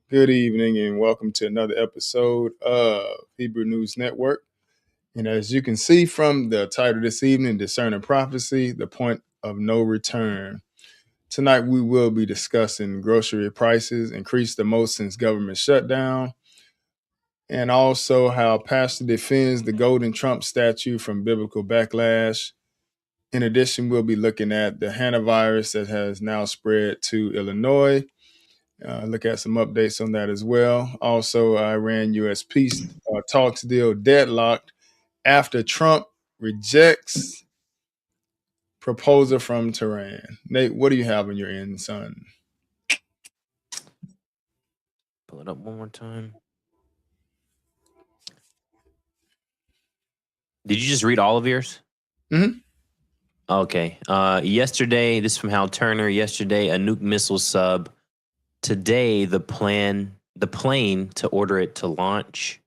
Good evening, and welcome to another episode of Hebrew News Network. And as you can see from the title this evening, Discerning Prophecy, the Point of No Return. Tonight, we will be discussing grocery prices increased the most since government shutdown, and also how Pastor defends the Golden Trump statue from biblical backlash. In addition, we'll be looking at the Hana virus that has now spread to Illinois. Look at some updates on that as well. Also, Iran US peace talks deal deadlocked after Trump rejects proposal from Tehran. Nate, what do you have on your end, son? Pull it up one more time. Did you just read all of yours? Mhm. Okay. Yesterday, this is from Hal Turner. Yesterday, a nuke missile sub. Today, the plane to order it to launch.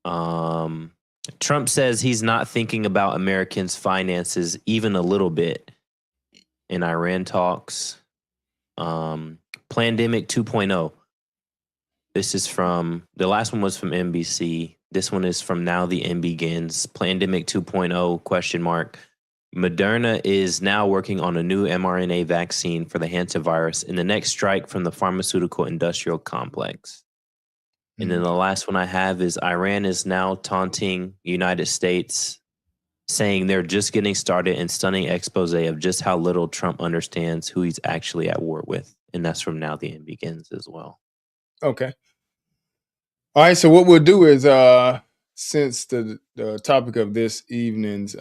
Trump says he's not thinking about Americans' finances even a little bit in Iran talks. Plandemic 2.0. This is from, the last one was from NBC. This one is from Now the End Begins. Plandemic 2.0 question mark. Moderna is now working on a new mRNA vaccine for the hantavirus in the next strike from the pharmaceutical industrial complex. And then the last one I have is Iran is now taunting United States, saying they're just getting started, and stunning expose of just how little Trump understands who he's actually at war with. And that's from Now the End Begins as well. Okay. All right. So what we'll do is, since the topic of this evening's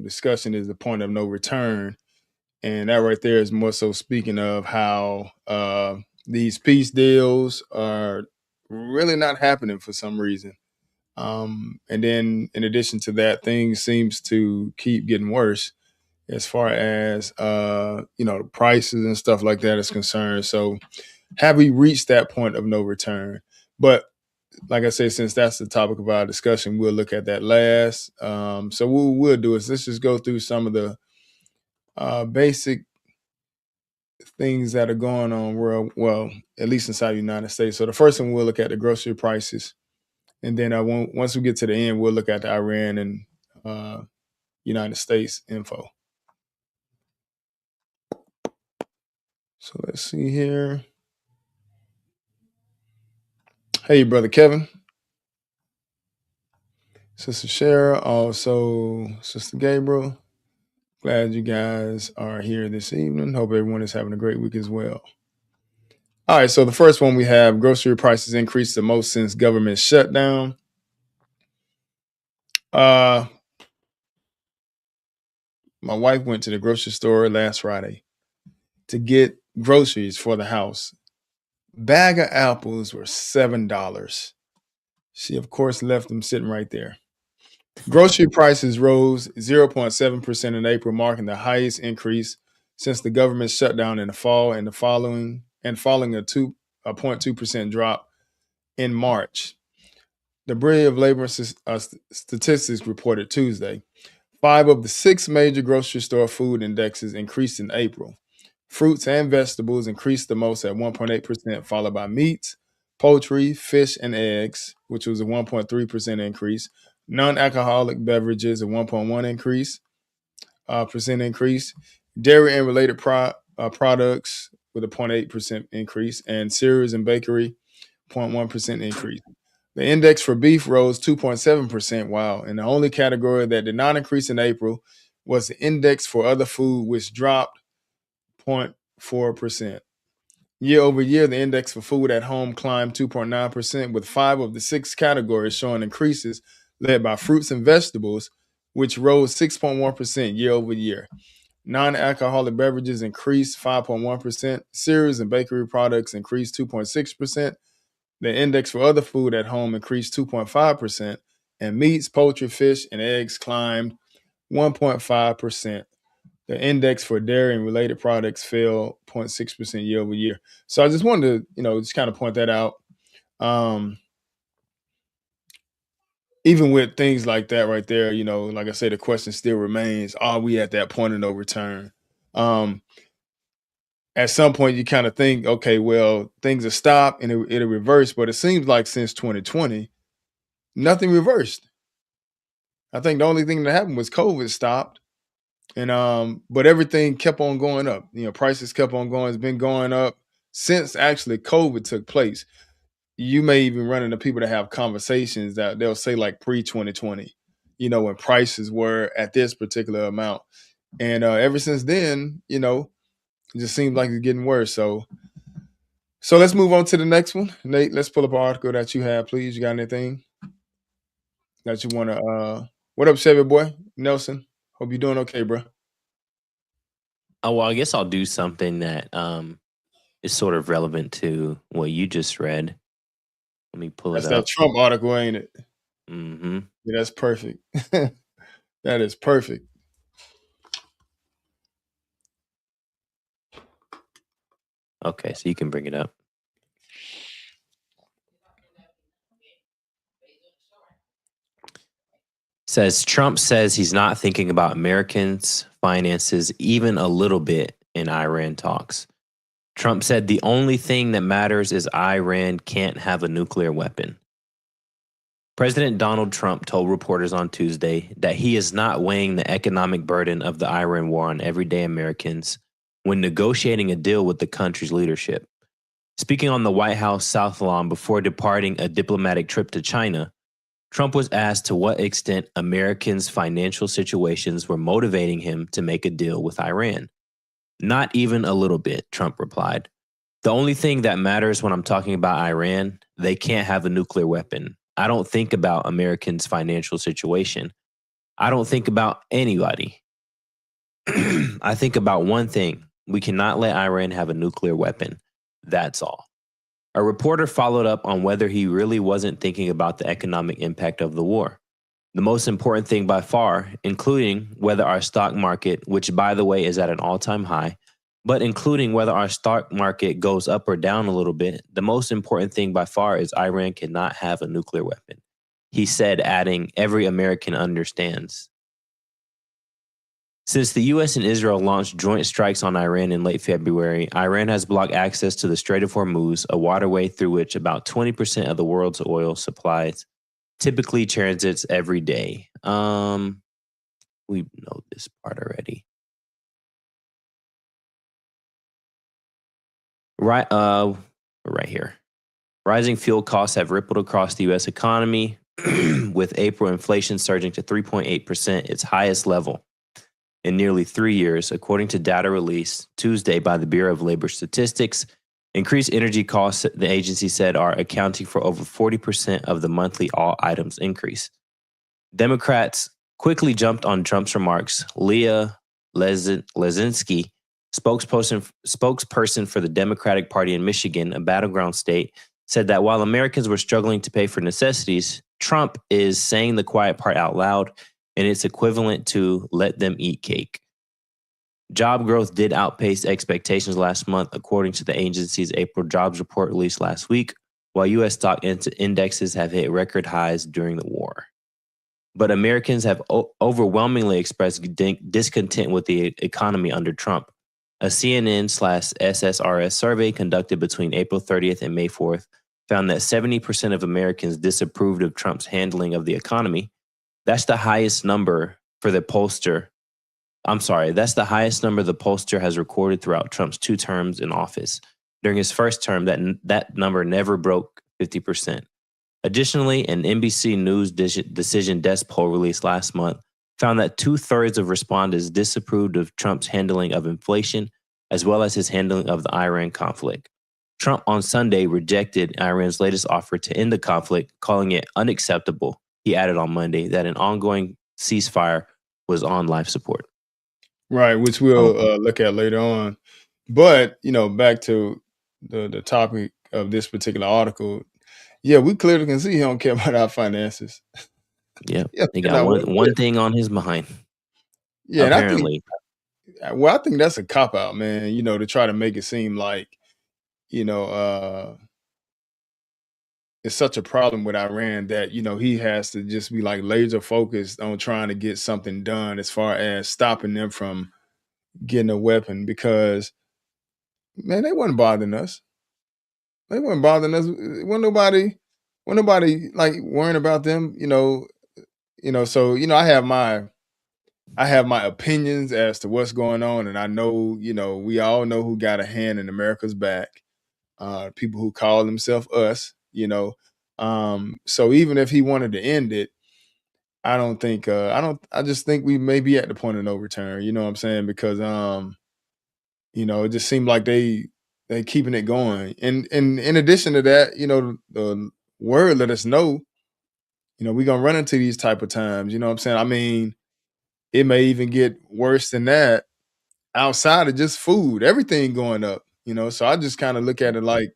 discussion is the point of no return, and that right there is more so speaking of how these peace deals are really not happening for some reason. And then in addition to that, things seems to keep getting worse as far as the prices and stuff like that is concerned. So have we reached that point of no return? But like I say, since that's the topic of our discussion, we'll look at that last. So what we'll do is let's just go through some of the basic things that are going on well, at least inside the United States. So the first one, we'll look at the grocery prices. And then once we get to the end, we'll look at the Iran and United States info. So let's see here. Hey, brother Kevin. Sister Shara, also Sister Gabriel. Glad you guys are here this evening. Hope everyone is having a great week as well. All right, so the first one we have grocery prices increased the most since government shutdown. My wife went to the grocery store last Friday to get groceries for the house. Bag of apples were $7. She, of course, left them sitting right there. Grocery prices rose 0.7% in April, marking the highest increase since the government shutdown in the fall and following a 0.2% drop in March. The Bureau of Labor Statistics reported Tuesday 5 of the 6 major grocery store food indexes increased in April. Fruits and vegetables increased the most at 1.8%, followed by meats, poultry, fish, and eggs, which was a 1.3% increase. Non-alcoholic beverages, a 1.1 percent increase. Dairy and related products with a 0.8% increase, and cereals and bakery, 0.1% increase. The index for beef rose 2.7%, wow. And the only category that did not increase in April was the index for other food, which dropped 0.4%. Year over year, the index for food at home climbed 2.9%, with 5 of the 6 categories showing increases, led by fruits and vegetables, which rose 6.1% year over year. Non-alcoholic beverages increased 5.1%. Cereals and bakery products increased 2.6%. The index for other food at home increased 2.5%, and meats, poultry, fish, and eggs climbed 1.5%. The index for dairy and related products fell 0.6% year over year. So I just wanted to, just kind of point that out. Even with things like that right there, like I say, the question still remains, are we at that point of no return? at some point you kind of think, okay, well, things have stopped and it'll reverse. But it seems like since 2020, nothing reversed. I think the only thing that happened was COVID stopped. And but everything kept on going up. Prices kept on going. It's been going up since actually COVID took place. You may even run into people that have conversations that they'll say like pre 2020, when prices were at this particular amount. And ever since then, it just seems like it's getting worse. So let's move on to the next one. Nate, let's pull up an article that you have, please. You got anything that you want to what up, Chevy boy? Nelson. Hope you're doing okay, bro. Oh, well, I guess I'll do something that is sort of relevant to what you just read. Let me pull That's it that up. Trump article, ain't it? Mm-hmm. Yeah, that's perfect. That is perfect. Okay, so you can bring it up. Says Trump says he's not thinking about Americans' finances even a little bit in Iran talks. Trump said the only thing that matters is Iran can't have a nuclear weapon. President Donald Trump told reporters on Tuesday that he is not weighing the economic burden of the Iran war on everyday Americans when negotiating a deal with the country's leadership. Speaking on the White House South Lawn before departing a diplomatic trip to China, Trump was asked to what extent Americans' financial situations were motivating him to make a deal with Iran. Not even a little bit, Trump replied. The only thing that matters when I'm talking about Iran, they can't have a nuclear weapon. I don't think about Americans' financial situation. I don't think about anybody. I think about one thing. We cannot let Iran have a nuclear weapon. That's all. A reporter followed up on whether he really wasn't thinking about the economic impact of the war. The most important thing by far, including whether our stock market, which by the way is at an all-time high, but including whether our stock market goes up or down a little bit, the most important thing by far is Iran cannot have a nuclear weapon. He said, adding, every American understands. Since the U.S. and Israel launched joint strikes on Iran in late February, Iran has blocked access to the Strait of Hormuz, a waterway through which about 20% of the world's oil supplies typically transits every day. We know this part already. Right here. Rising fuel costs have rippled across the U.S. economy, with April inflation surging to 3.8%, its highest level in nearly 3 years, according to data released Tuesday by the Bureau of Labor Statistics. Increased energy costs, the agency said, are accounting for over 40% of the monthly all items increase. Democrats quickly jumped on Trump's remarks. Leah Lezinski, spokesperson for the Democratic Party in Michigan, a battleground state, said that while Americans were struggling to pay for necessities, Trump is saying the quiet part out loud, and it's equivalent to let them eat cake. Job growth did outpace expectations last month, according to the agency's April jobs report released last week, while U.S. stock indexes have hit record highs during the war. But Americans have overwhelmingly expressed discontent with the economy under Trump. A CNN/SSRS survey conducted between April 30th and May 4th found that 70% of Americans disapproved of Trump's handling of the economy. That's the highest number for the pollster. That's the highest number the pollster has recorded throughout Trump's 2 terms in office. During his first term, that number never broke 50%. Additionally, an NBC News Decision Desk poll released last month found that 2/3 of respondents disapproved of Trump's handling of inflation, as well as his handling of the Iran conflict. Trump on Sunday rejected Iran's latest offer to end the conflict, calling it unacceptable. He added on Monday that an ongoing ceasefire was on life support. Right, which we'll look at later on. But, back to the topic of this particular article. Yeah, we clearly can see he don't care about our finances. Yeah, Yeah, he got one thing on his mind. Yeah, apparently. And I think that's a cop out, man. To try to make it seem like, you know, it's such a problem with Iran that he has to just be like laser focused on trying to get something done as far as stopping them from getting a weapon, because Man, they wasn't bothering us. They weren't bothering us. Wasn't nobody like worrying about them. So I have my opinions as to what's going on, and I know we all know who got a hand in America's back. People who call themselves us. So even if he wanted to end it, I don't think. I just think we may be at the point of no return. You know what I'm saying? Because it just seemed like they keeping it going. And in addition to that, the word let us know, we're gonna run into these type of times. You know what I'm saying? I mean, it may even get worse than that outside of just food, everything going up. So I just kind of look at it like,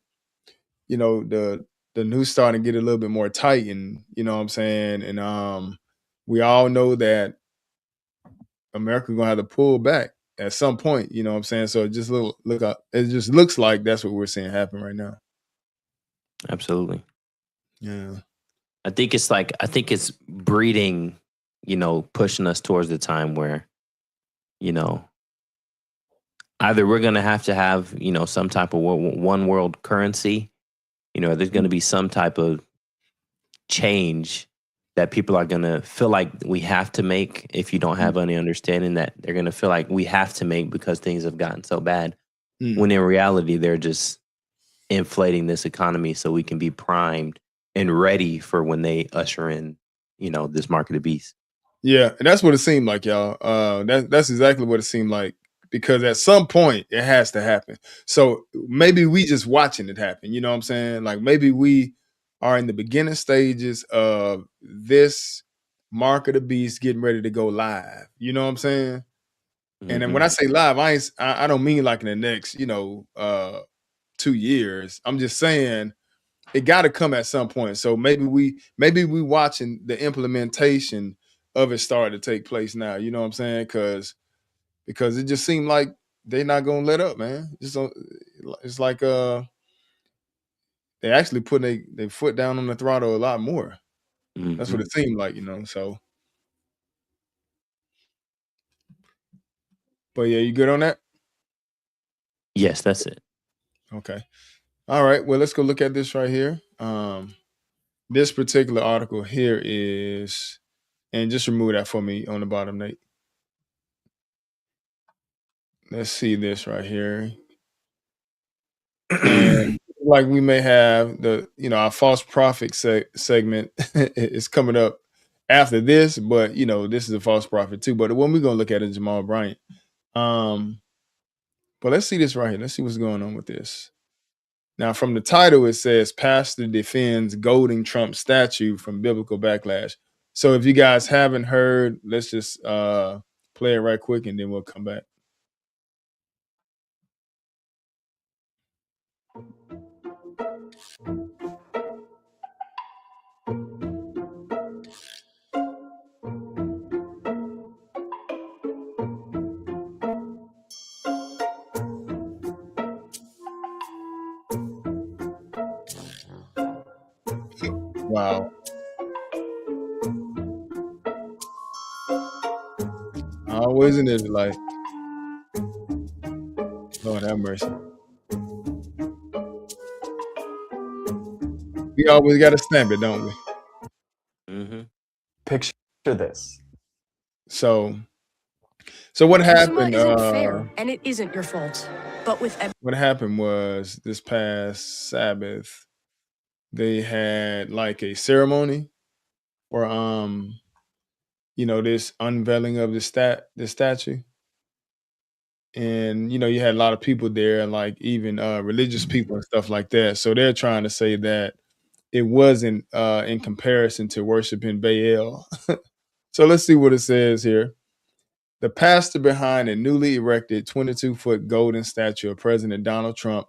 the news starting to get a little bit more tight, and you know what I'm saying? And we all know that America gonna have to pull back at some point, you know what I'm saying? So it just look up. It just looks like that's what we're seeing happen right now. Absolutely. Yeah. I think it's breeding, pushing us towards the time where, you know, either we're going to have, some type of one world currency, there's going to be some type of change that people are going to feel like we have to make if you don't have any understanding that they're going to feel like we have to make because things have gotten so bad. Mm. When in reality, they're just inflating this economy so we can be primed and ready for when they usher in, this market of beasts. Yeah, and that's what it seemed like, y'all. That's exactly what it seemed like, because at some point it has to happen. So maybe we just watching it happen. You know what I'm saying? Like maybe we are in the beginning stages of this mark of the beast getting ready to go live. You know what I'm saying? And then when Hmm. I say live, I don't mean like in the next 2 years. I'm just saying it got to come at some point. So maybe we watching the implementation of it start to take place now. You know what I'm saying? Because it just seemed like they're not gonna let up, man. It's like they actually putting their foot down on the throttle a lot more. That's Hmm. what it seemed like, So, but yeah, you good on that? Yes, that's it. Okay. All right. Well, let's go look at this right here. This particular article here is, and just remove that for me on the bottom, Nate. Let's see this right here. And like we may have our false prophet segment is coming up after this, but this is a false prophet too. But the one we're gonna look at is Jamal Bryant. Um, but let's see this right here. Let's see what's going on with this. Now, from the title, it says Pastor defends goading Trump statue from biblical backlash. So if you guys haven't heard, let's just play it right quick and then we'll come back. Wow. Always an Israelite. Lord have mercy. We always got to stamp it, don't we? Hmm. Picture this. So what This law happened? isn't fair, and it isn't your fault. But with What happened was this past Sabbath, they had like a ceremony or this unveiling of the statue. And you had a lot of people there, like even religious people and stuff like that. So they're trying to say that it wasn't in comparison to worshiping Baal. So let's see what it says here. The pastor behind a newly erected 22-foot golden statue of President Donald Trump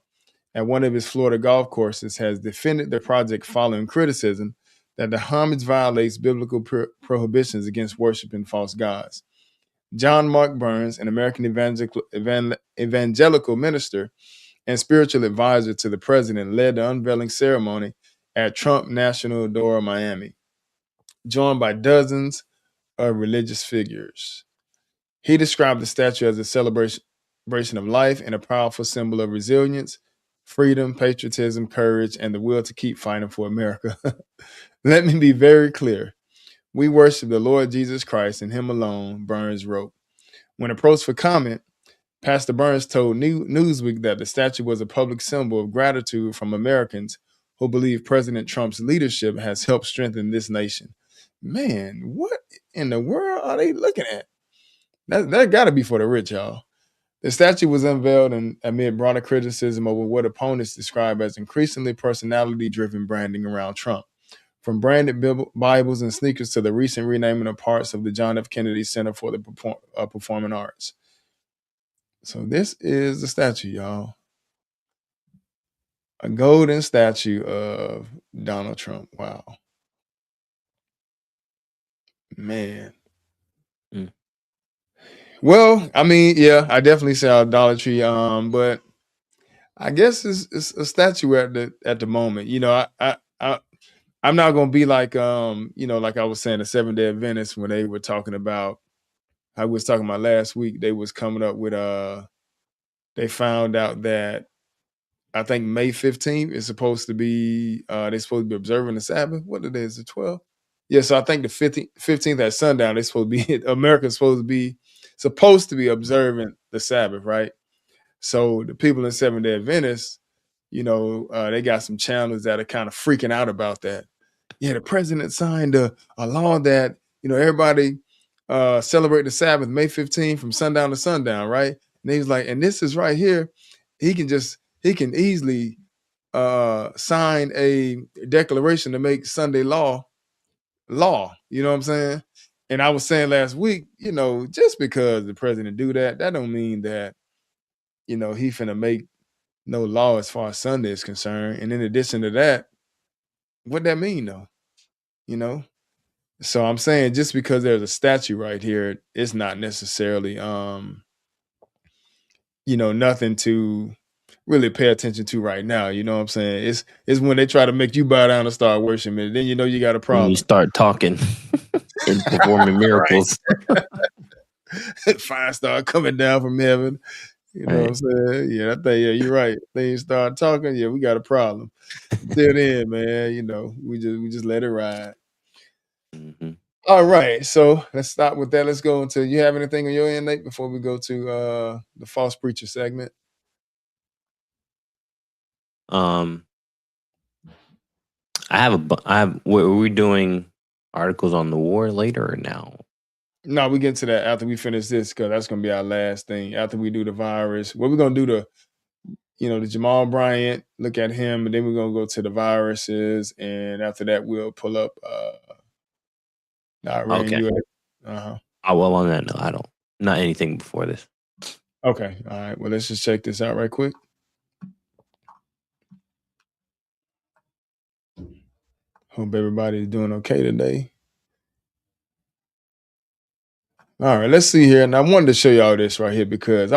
at one of his Florida golf courses has defended the project following criticism that the homage violates biblical prohibitions against worshiping false gods. John Mark Burns, an American evangelical minister and spiritual advisor to the president, led the unveiling ceremony at Trump National Door, Miami, joined by dozens of religious figures. He described the statue as a celebration celebration of life and a powerful symbol of resilience, freedom, patriotism, courage, and the will to keep fighting for America. Let me be very clear. We worship the Lord Jesus Christ and him alone, Burns wrote. When approached for comment, Pastor Burns told Newsweek that the statue was a public symbol of gratitude from Americans who believe President Trump's leadership has helped strengthen this nation. Man, what in the world are they looking at? That got to be for the rich, y'all. The statue was unveiled amid broader criticism over what opponents describe as increasingly personality-driven branding around Trump. From branded Bibles and sneakers to the recent renaming of parts of the John F. Kennedy Center for the Performing Arts. So this is the statue, y'all. A golden statue of Donald Trump. Wow. Man. Mm. Well, I mean, yeah, I definitely say idolatry. But I guess it's a statue at the moment. You know, I'm not gonna be like like I was saying, the 7-Day Adventists when they were talking about, I was talking about last week, they was coming up with they found out that I think May 15th is supposed to be they're supposed to be observing the Sabbath. What the day is the 12th? Yeah, so I think the 15th at sundown, they're supposed to be America's supposed to be observing the Sabbath, right? So the people in 7-Day Adventists, they got some channels that are kind of freaking out about that. Yeah, the president signed a law that, everybody celebrate the Sabbath May 15th from sundown to sundown, right? And he was like, and this is right here. He can easily sign a declaration to make Sunday law. You know what I'm saying? And I was saying last week, just because the president do that don't mean that, he finna make no law as far as Sunday is concerned. And in addition to that, what that mean though? So I'm saying just because there's a statue right here, it's not necessarily nothing to really pay attention to right now. You know what I'm saying? It's when they try to make you bow down and start worshiping it, then you got a problem. When you start talking and performing miracles. Fire start coming down from heaven. You know what I'm saying? Yeah, you're right. Things start talking, yeah, we got a problem. Till then, man, we just let it ride. Mm-hmm. All right, so let's stop with that. Let's go into, you have anything on your end, Nate, before we go to the false preacher segment? I have. Were we doing articles on the war later or now? No, we get to that after we finish this, because that's gonna be our last thing. After we do the virus, we're gonna do the Jamal Bryant, look at him, and then we're gonna go to the viruses, and after that we'll pull up Iran. Okay. Uh-huh. Oh, well, on that note, not anything before this. Okay, all right. Well, let's just check this out right quick. Hope everybody's doing okay today. All right, let's see here. And I wanted to show y'all this right here because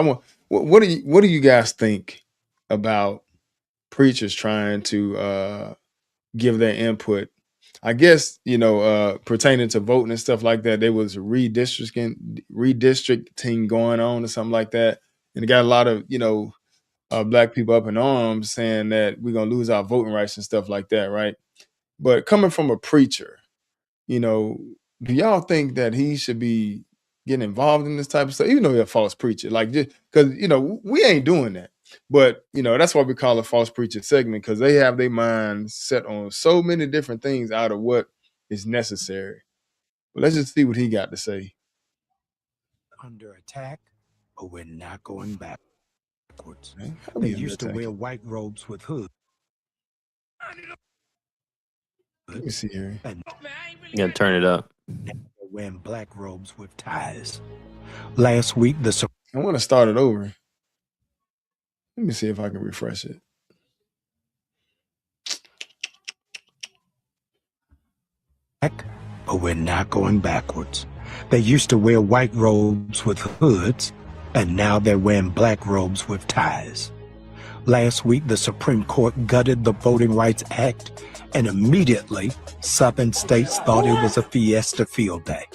what do you guys think about preachers trying to give their input? I guess, pertaining to voting and stuff like that, there was redistricting going on or something like that. And it got a lot of, black people up in arms saying that we're going to lose our voting rights and stuff like that, right? But coming from a preacher, do y'all think that he should be getting involved in this type of stuff, even though he's a false preacher? Like, just because, we ain't doing that. But, that's why we call it false preacher segment, because they have their minds set on so many different things out of what is necessary. But let's just see what he got to say. Under attack, but we're not going backwards. Man, they used to wear white robes with hoods. Let me see here. You gotta turn it up. Now they're wearing black robes with ties. Last week, I want to start it over. Let me see if I can refresh it. But we're not going backwards. They used to wear white robes with hoods, and now they're wearing black robes with ties. Last week, the Supreme Court gutted the Voting Rights Act, and immediately, Southern states thought it was a fiesta field day.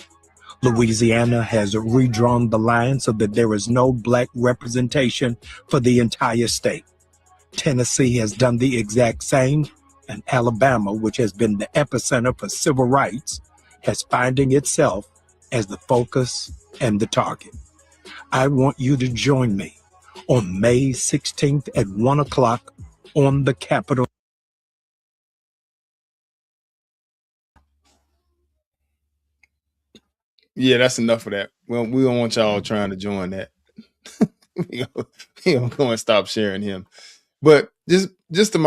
Louisiana has redrawn the line so that there is no black representation for the entire state. Tennessee has done the exact same, and Alabama, which has been the epicenter for civil rights, has finding itself as the focus and the target. I want you to join me on May 16th at 1 o'clock on the Capitol. Yeah, that's enough of that. Well, we don't want y'all trying to join that. we gonna go and stop sharing him. But just to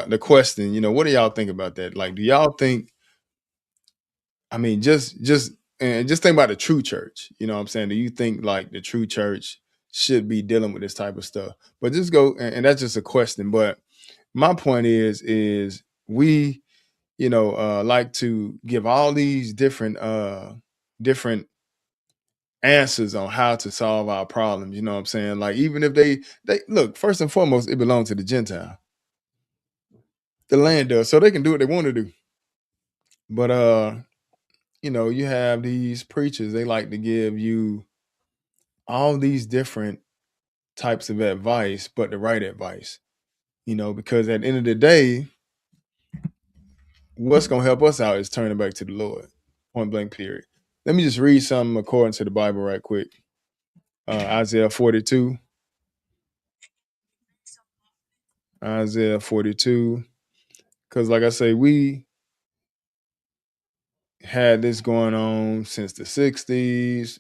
the question, what do y'all think about that? Like, do y'all think? I mean, just think about the true church. You know what I'm saying? Do you think like the true church should be dealing with this type of stuff? But just go, and that's just a question. But my point is we, like to give all these different answers on how to solve our problems. You know what I'm saying? Like, even if they look, first and foremost, it belongs to the Gentile. The land does, so they can do what they want to do. But you have these preachers, they like to give you all these different types of advice, but the right advice. Because at the end of the day, what's gonna help us out is turning back to the Lord. Point blank, period. Let me just read something according to the Bible right quick. Isaiah 42. Isaiah 42. Because like I say, we had this going on since the 60s.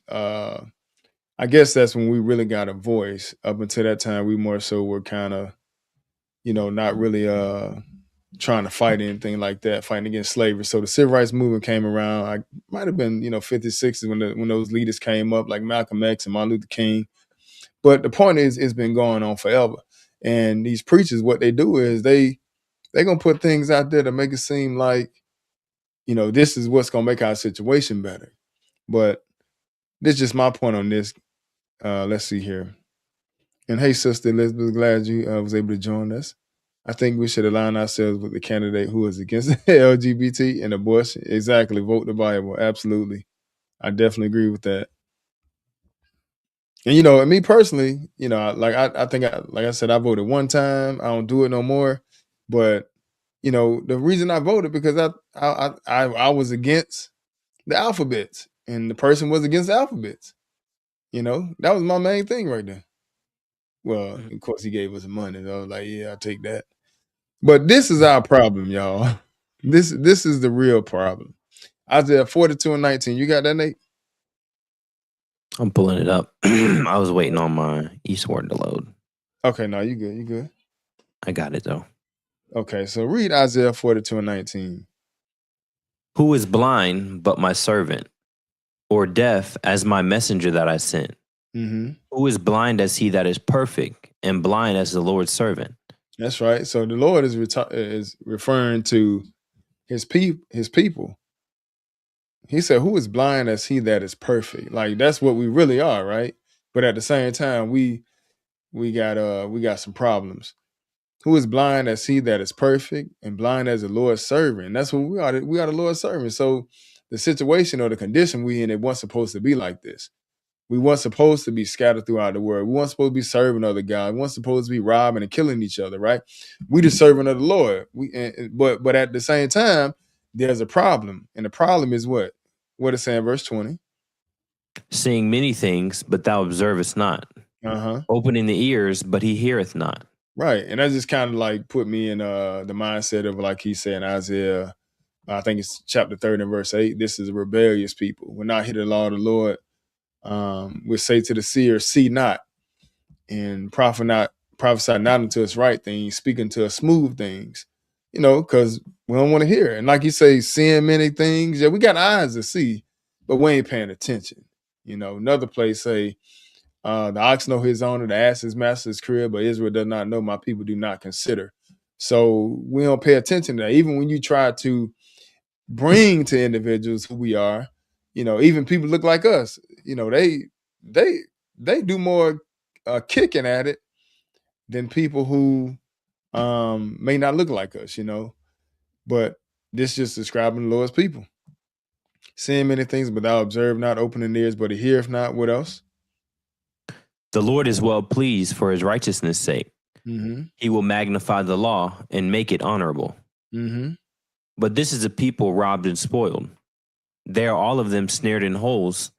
I guess that's when we really got a voice. Up until that time, we more so were kind of, not really trying to fight anything like that, fighting against slavery. So the civil rights movement came around. I might have been, 50s, 60s when those leaders came up, like Malcolm X and Martin Luther King. But the point is, it's been going on forever. And these preachers, what they do is they're going to put things out there to make it seem like, this is what's going to make our situation better. But this is just my point on this. Let's see here. And hey, Sister Elizabeth, glad you was able to join us. I think we should align ourselves with the candidate who is against LGBT and abortion. Exactly. Vote the Bible. Absolutely. I definitely agree with that. And, and me personally, I think, like I said, I voted one time. I don't do it no more. But, the reason I voted because I was against the alphabets and the person was against the alphabets. That was my main thing right there. Well, of course, he gave us money. So I was like, yeah, I'll take that. But this is our problem, y'all. This is the real problem. Isaiah 42:19. You got that, Nate? I'm pulling it up. I was waiting on my eSword to load. Okay, no, you good. You good. I got it, though. Okay, so read Isaiah 42:19. Who is blind but my servant, or deaf as my messenger that I sent? Mm-hmm. Who is blind as he that is perfect, and blind as the Lord's servant? That's right. So the Lord is referring to his people. He said, "Who is blind as he that is perfect?" Like that's what we really are, right? But at the same time, we got some problems. Who is blind as he that is perfect, and blind as the Lord's servant? That's what we are. We are the Lord's servant. So the situation or the condition we in, it wasn't supposed to be like this. We weren't supposed to be scattered throughout the world. We weren't supposed to be serving other gods. We weren't supposed to be robbing and killing each other, right? We the servant of the Lord. But at the same time, there's a problem. And the problem is what? What it say in verse 20? Seeing many things, but thou observest not. Uh-huh. Opening the ears, but he heareth not. Right. And that just kind of like put me in the mindset of like he said in Isaiah, I think it's chapter 30 and verse 8. This is a rebellious people. We're not here to the law of the Lord. We say to the seer, see not, and prophesy not unto us right things, speaking to us smooth things, because we don't want to hear it. And like you say, seeing many things, yeah, we got eyes to see, but we ain't paying attention. Another place say, the ox know his owner, the ass his master's crib, but Israel does not know, my people do not consider. So we don't pay attention to that. Even when you try to bring to individuals who we are, even people look like us, they do more kicking at it than people who may not look like us, but this just describing the Lord's people. Seeing many things, but thou observe not, opening ears, but he heareth not. What else? The Lord is well pleased for his righteousness' sake. Mm-hmm. He will magnify the law and make it honorable. Mm-hmm. But this is a people robbed and spoiled. They are all of them snared in holes,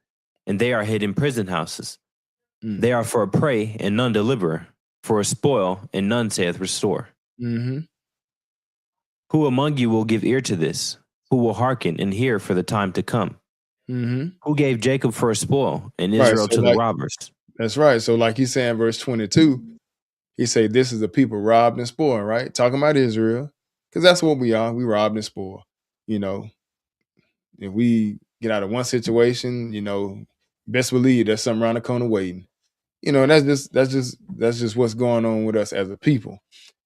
and they are hid in prison houses. Mm. They are for a prey, and none deliver, for a spoil, and none saith restore. Mm-hmm. Who among you will give ear to this? Who will hearken and hear for the time to come? Mm-hmm. Who gave Jacob for a spoil, and Right, Israel so to the like- robbers? That's right. So like he's saying, verse 22, he say, this is the people robbed and spoiled, right? Talking about Israel, because that's what we are. We robbed and spoiled. You know, if we get out of one situation, you know, best believe there's something around the corner waiting. You know, and that's just what's going on with us as a people.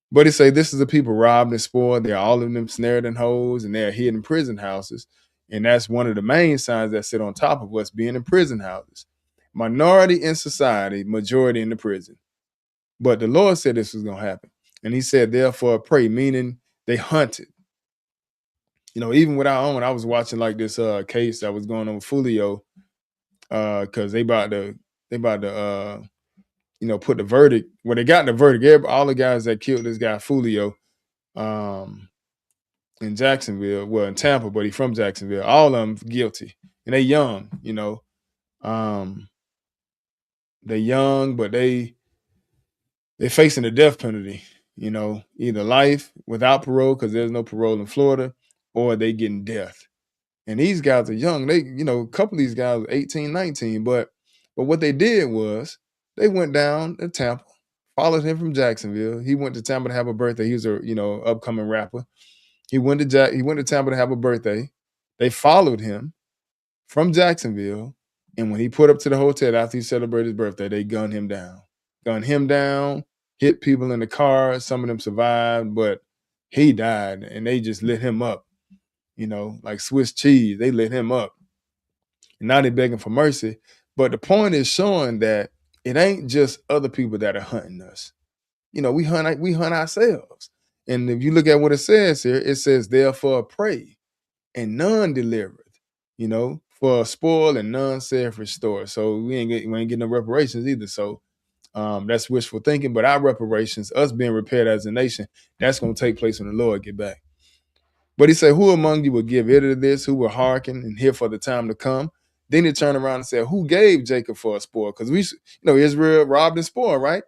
But he say this is the people robbed and spoiled. They're all of them snared in holes, and they're hid in prison houses. And that's one of the main signs that sit on top of us being in prison houses. Minority in society, majority in the prison. But the Lord said this was going to happen. And he said, therefore, pray, meaning they hunted. You know, even with our own, I was watching like this case that was going on with Fulio, because they about to you know, put the verdict. Well, they got the verdict. All the guys that killed this guy Fulio in Jacksonville, well, in Tampa, but he from Jacksonville. All of them guilty, and they young. You know, they young, but they facing the death penalty. You know, either life without parole because there's no parole in Florida, or they getting death. And these guys are young. They, you know, a couple of these guys were 18, 19. But what they did was they went down to Tampa, followed him from Jacksonville. He went to Tampa to have a birthday. He was a, you know, upcoming rapper. He went to Tampa to have a birthday. They followed him from Jacksonville. And when he put up to the hotel after he celebrated his birthday, they gunned him down. Gunned him down, hit people in the car. Some of them survived, but he died. And they just lit him up. You know, like Swiss cheese. They lit him up. And now they're begging for mercy. But the point is showing that it ain't just other people that are hunting us. You know, we hunt ourselves. And if you look at what it says here, it says, therefore pray, and none delivered. You know, for a spoil and none saith restore. So we ain't getting no reparations either. So that's wishful thinking. But our reparations, us being repaired as a nation, that's going to take place when the Lord get back. But he said, who among you will give ear to this? Who will hearken and hear for the time to come? Then he turned around and said, who gave Jacob for a spoil? Because we, you know, Israel robbed and spoiled, right?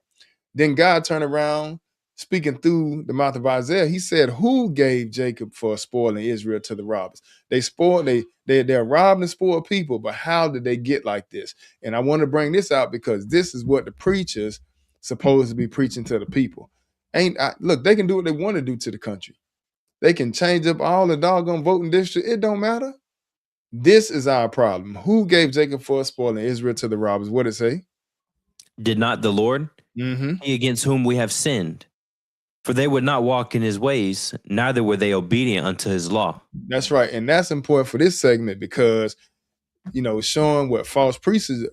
Then God turned around, speaking through the mouth of Isaiah. He said, who gave Jacob for a spoil and Israel to the robbers? They spoiled, they're robbed and spoiled people, but how did they get like this? And I want to bring this out because this is what the preachers supposed to be preaching to the people. Look, they can do what they want to do to the country. They can change up all the doggone voting district. It don't matter. This is our problem. Who gave Jacob for a spoil and Israel to the robbers? What did it say? Did not the Lord? Mm-hmm. He against whom we have sinned. For they would not walk in his ways, neither were they obedient unto his law. That's right. And that's important for this segment because, you know, showing what false preachers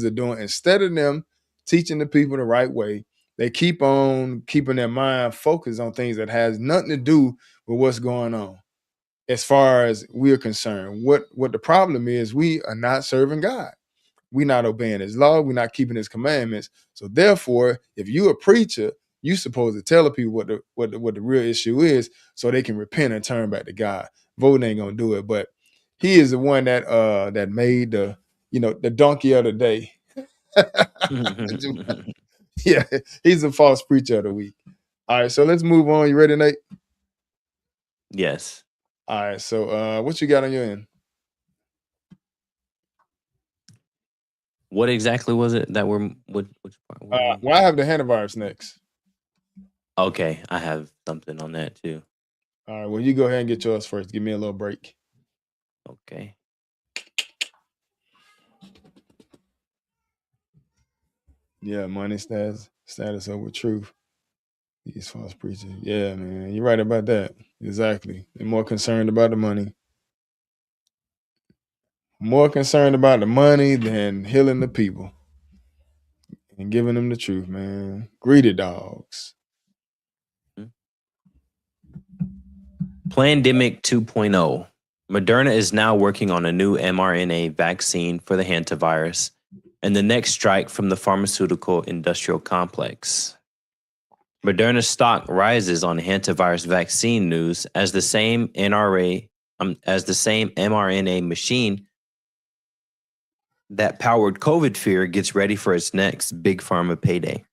are doing, instead of them teaching the people the right way, they keep on keeping their mind focused on things that has nothing to do with what's going on. As far as we're concerned, what the problem is, we are not serving God. We're not obeying his law. We're not keeping his commandments. So therefore, if you're a preacher, you're supposed to tell the people what the real issue is so they can repent and turn back to God. Voting ain't gonna do it, but he is the one that made the donkey of the day. Yeah, he's a false preacher of the week. All right, so let's move on. You ready, Nate? Yes. All right, so what you got on your end? What exactly was it that we're which part? Well, I have the hantavirus next. Okay, I have something on that too. All right, well, you go ahead and get yours first. Give me a little break. Okay. Yeah, money status over truth. These false preachers. Yeah, man, you're right about that. Exactly. They're more concerned about the money. More concerned about the money than healing the people and giving them the truth, man. Greedy dogs. Plandemic 2.0. Moderna is now working on a new mRNA vaccine for the hantavirus and the next strike from the pharmaceutical industrial complex. Moderna's stock rises on hantavirus vaccine news as the same mRNA machine that powered COVID fear gets ready for its next big pharma payday.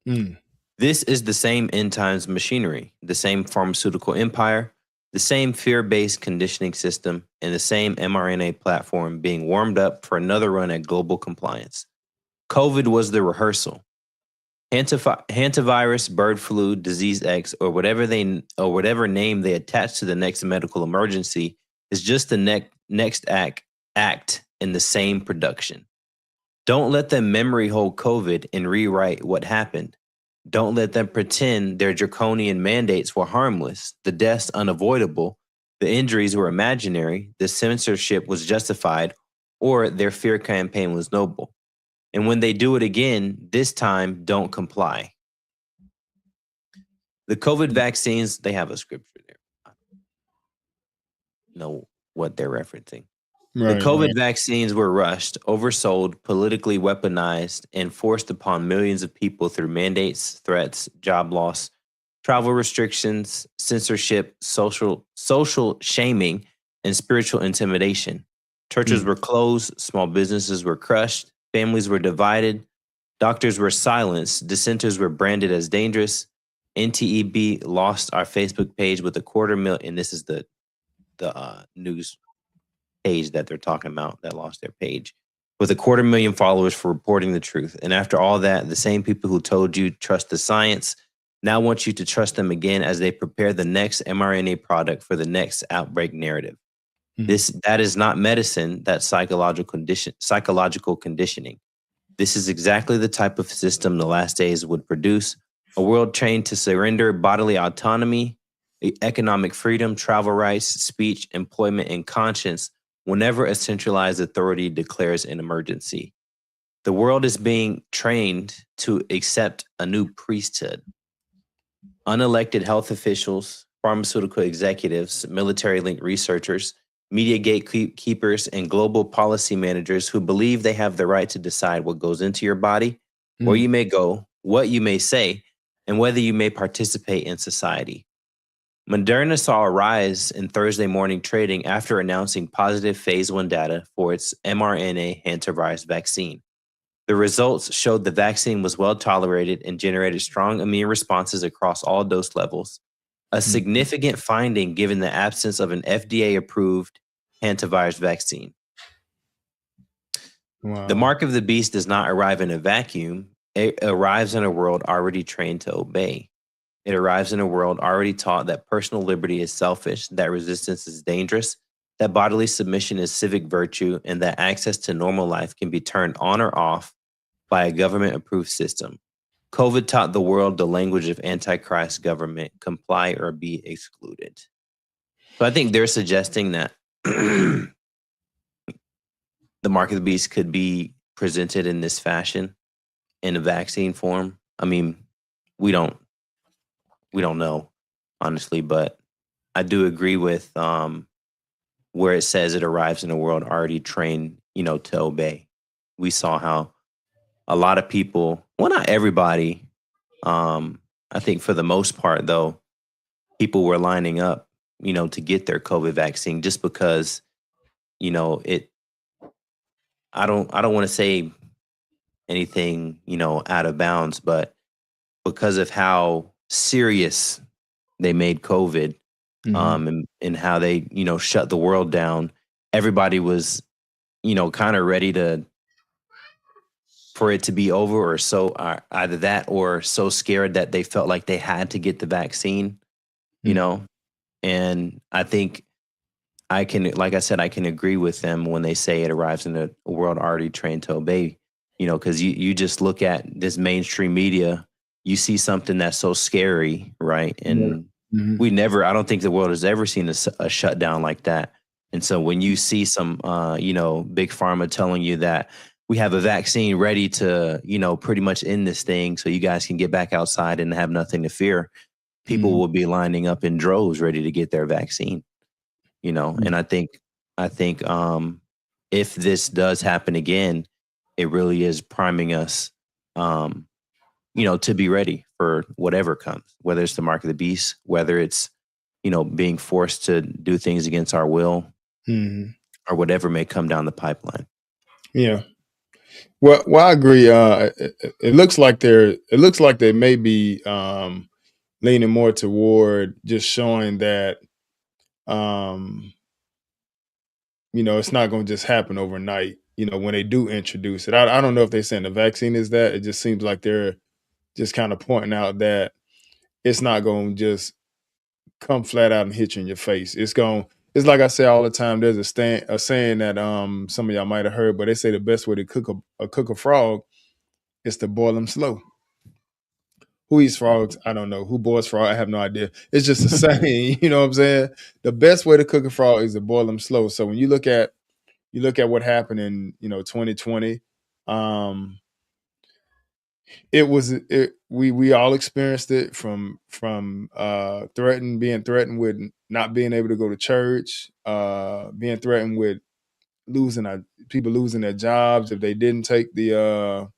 Mm. This is the same end times machinery, the same pharmaceutical empire, the same fear-based conditioning system, and the same mRNA platform being warmed up for another run at global compliance. COVID was the rehearsal. Hantavirus, bird flu, disease X, or whatever name they attach to the next medical emergency is just the next act in the same production. Don't let them memory hold COVID and rewrite what happened. Don't let them pretend their draconian mandates were harmless, the deaths unavoidable, the injuries were imaginary, the censorship was justified, or their fear campaign was noble. And when they do it again, this time, don't comply. The COVID vaccines, they have a scripture there. Know what they're referencing. Right, The COVID right. vaccines were rushed, oversold, politically weaponized, and forced upon millions of people through mandates, threats, job loss, travel restrictions, censorship, social shaming, and spiritual intimidation. Churches were closed, small businesses were crushed, families were divided, doctors were silenced, dissenters were branded as dangerous. NTEB lost our Facebook page with 250,000, and this is the news page that they're talking about that lost their page, with 250,000 followers for reporting the truth. And after all that, the same people who told you trust the science now want you to trust them again as they prepare the next mRNA product for the next outbreak narrative. That is not medicine, that's psychological conditioning. This is exactly the type of system the last days would produce, a world trained to surrender bodily autonomy, economic freedom, travel rights, speech, employment, and conscience whenever a centralized authority declares an emergency. The world is being trained to accept a new priesthood. Unelected health officials, pharmaceutical executives, military-linked researchers, media gatekeepers, and global policy managers who believe they have the right to decide what goes into your body, where you may go, what you may say, and whether you may participate in society. Moderna saw a rise in Thursday morning trading after announcing positive phase 1 data for its mRNA hantavirus vaccine. The results showed the vaccine was well tolerated and generated strong immune responses across all dose levels, a significant finding given the absence of an FDA-approved hantavirus vaccine. Wow. The mark of the beast does not arrive in a vacuum. It arrives in a world already trained to obey. It arrives in a world already taught that personal liberty is selfish, that resistance is dangerous, that bodily submission is civic virtue, and that access to normal life can be turned on or off by a government-approved system. COVID taught the world the language of antichrist government, comply or be excluded. So I think they're suggesting that the mark of the beast could be presented in this fashion in a vaccine form. I mean, we don't know, honestly, but I do agree with where it says it arrives in a world already trained, to obey. We saw how a lot of people, well, not everybody, I think for the most part, though, people were lining up, to get their COVID vaccine just because, I don't want to say anything, out of bounds, but because of how serious they made COVID, and how they, shut the world down, everybody was, kind of ready for it to be over, or so either that or so scared that they felt like they had to get the vaccine, and I think like I said, I can agree with them when they say it arrives in a world already trained to obey, because you just look at this mainstream media, you see something that's so scary, right? And I don't think the world has ever seen a shutdown like that. And so when you see some, big pharma telling you that we have a vaccine ready to, pretty much end this thing so you guys can get back outside and have nothing to fear, people will be lining up in droves ready to get their vaccine. you know. And I think if this does happen again, it really is priming us, to be ready for whatever comes, whether it's the mark of the beast, whether it's, being forced to do things against our will, or whatever may come down the pipeline. Yeah. Well, I agree. It looks like they may be leaning more toward just showing that it's not going to just happen overnight. When they do introduce it, I don't know if they're saying the vaccine is that. It just seems like they're just kind of pointing out that it's not going to just come flat out and hit you in your face. It's like I say all the time. There's a saying that some of y'all might have heard, but they say the best way to cook a frog is to boil them slow. Who eats frogs? I don't know. Who boils frog? I have no idea. It's just a saying. You know what I'm saying? The best way to cook a frog is to boil them slow. So when you look at what happened in 2020, we all experienced it from being threatened with not being able to go to church, being threatened with people losing their jobs if they didn't take the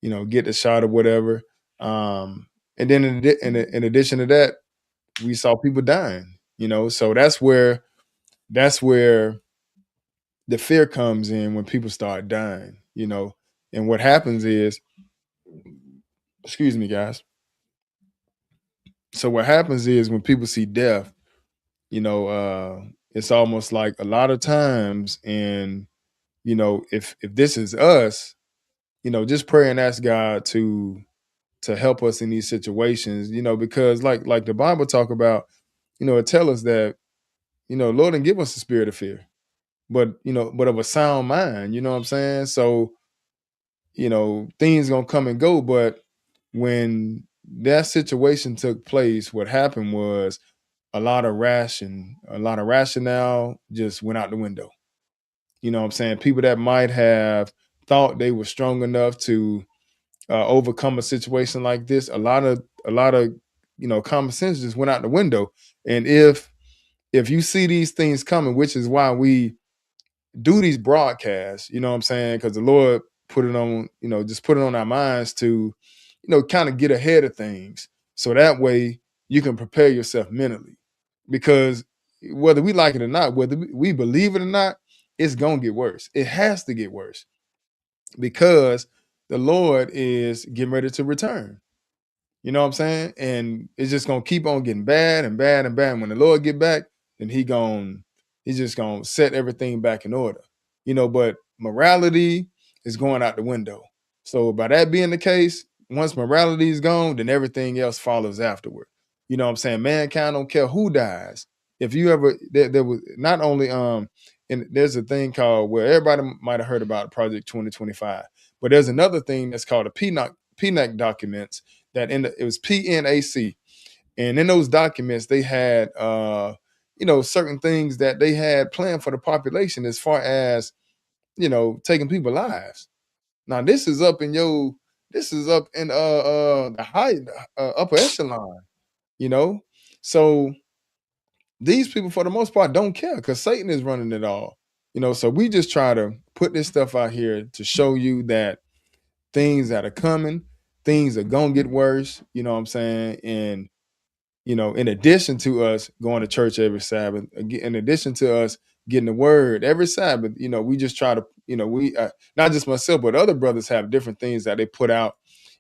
get the shot or whatever. And then in addition to that, we saw people dying. So that's where the fear comes in when people start dying. And what happens is, excuse me, guys. So what happens is when people see death, it's almost like a lot of times, and if this is us, just pray and ask God to help us in these situations, because like the Bible talk about, it tell us that, Lord didn't give us the spirit of fear, but but of a sound mind, you know what I'm saying? So, things gonna come and go, but when that situation took place, what happened was a lot of rationale just went out the window. You know what I'm saying? People that might have thought they were strong enough to overcome a situation like this, a lot of common sense just went out the window. And if you see these things coming, which is why we do these broadcasts, you know what I'm saying? Because the Lord put it on, just put it on our minds to, kind of get ahead of things. So that way you can prepare yourself mentally. Because whether we like it or not, whether we believe it or not, it's going to get worse. It has to get worse because the Lord is getting ready to return. You know what I'm saying? And it's just gonna keep on getting bad and bad and bad. When the Lord get back, then he's just gonna set everything back in order. But morality is going out the window. So by that being the case, once morality is gone, then everything else follows afterward. You know what I'm saying? Mankind don't care who dies. If you ever there was not only and there's a thing called where everybody might have heard about Project 2025, but there's another thing that's called a PNAC documents it was PNAC, and in those documents they had certain things that they had planned for the population as far as taking people's lives. Now this is up in the high upper echelon, you know. So these people for the most part don't care because Satan is running it all. So we just try to put this stuff out here to show you that things that are coming, things are gonna get worse, you know what I'm saying? And in addition to us going to church every Sabbath, in addition to us getting the word every Sabbath, we just try to, we not just myself, but other brothers have different things that they put out,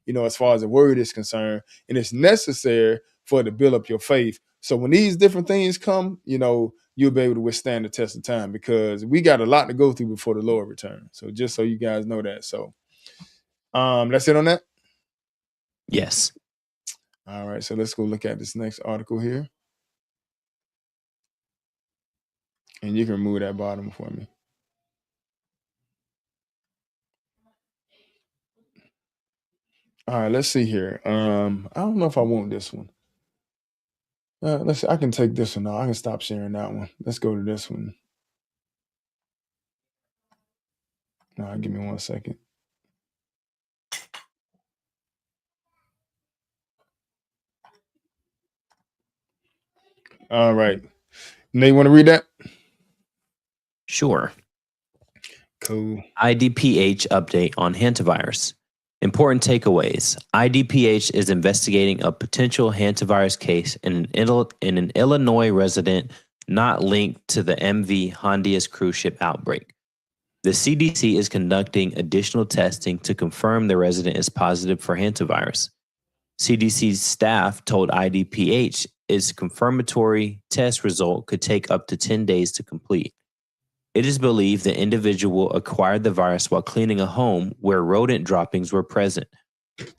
as far as the word is concerned, and it's necessary for it to build up your faith. So when these different things come, you'll be able to withstand the test of time because we got a lot to go through before the Lord returns. So just so you guys know that. So that's it on that. Yes. All right, so let's go look at this next article here. And you can remove that bottom for me. All right, let's see here. I don't know if I want this one. Let's see. I can take this one now. I can stop sharing that one. Let's go to this one. All right, give me 1 second. All right. Nate, want to read that? Sure. Cool. IDPH update on hantavirus. Important takeaways. IDPH is investigating a potential hantavirus case in an Illinois resident not linked to the MV Hondias cruise ship outbreak. The CDC is conducting additional testing to confirm the resident is positive for hantavirus. CDC's staff told IDPH its confirmatory test result could take up to 10 days to complete. It is believed the individual acquired the virus while cleaning a home where rodent droppings were present.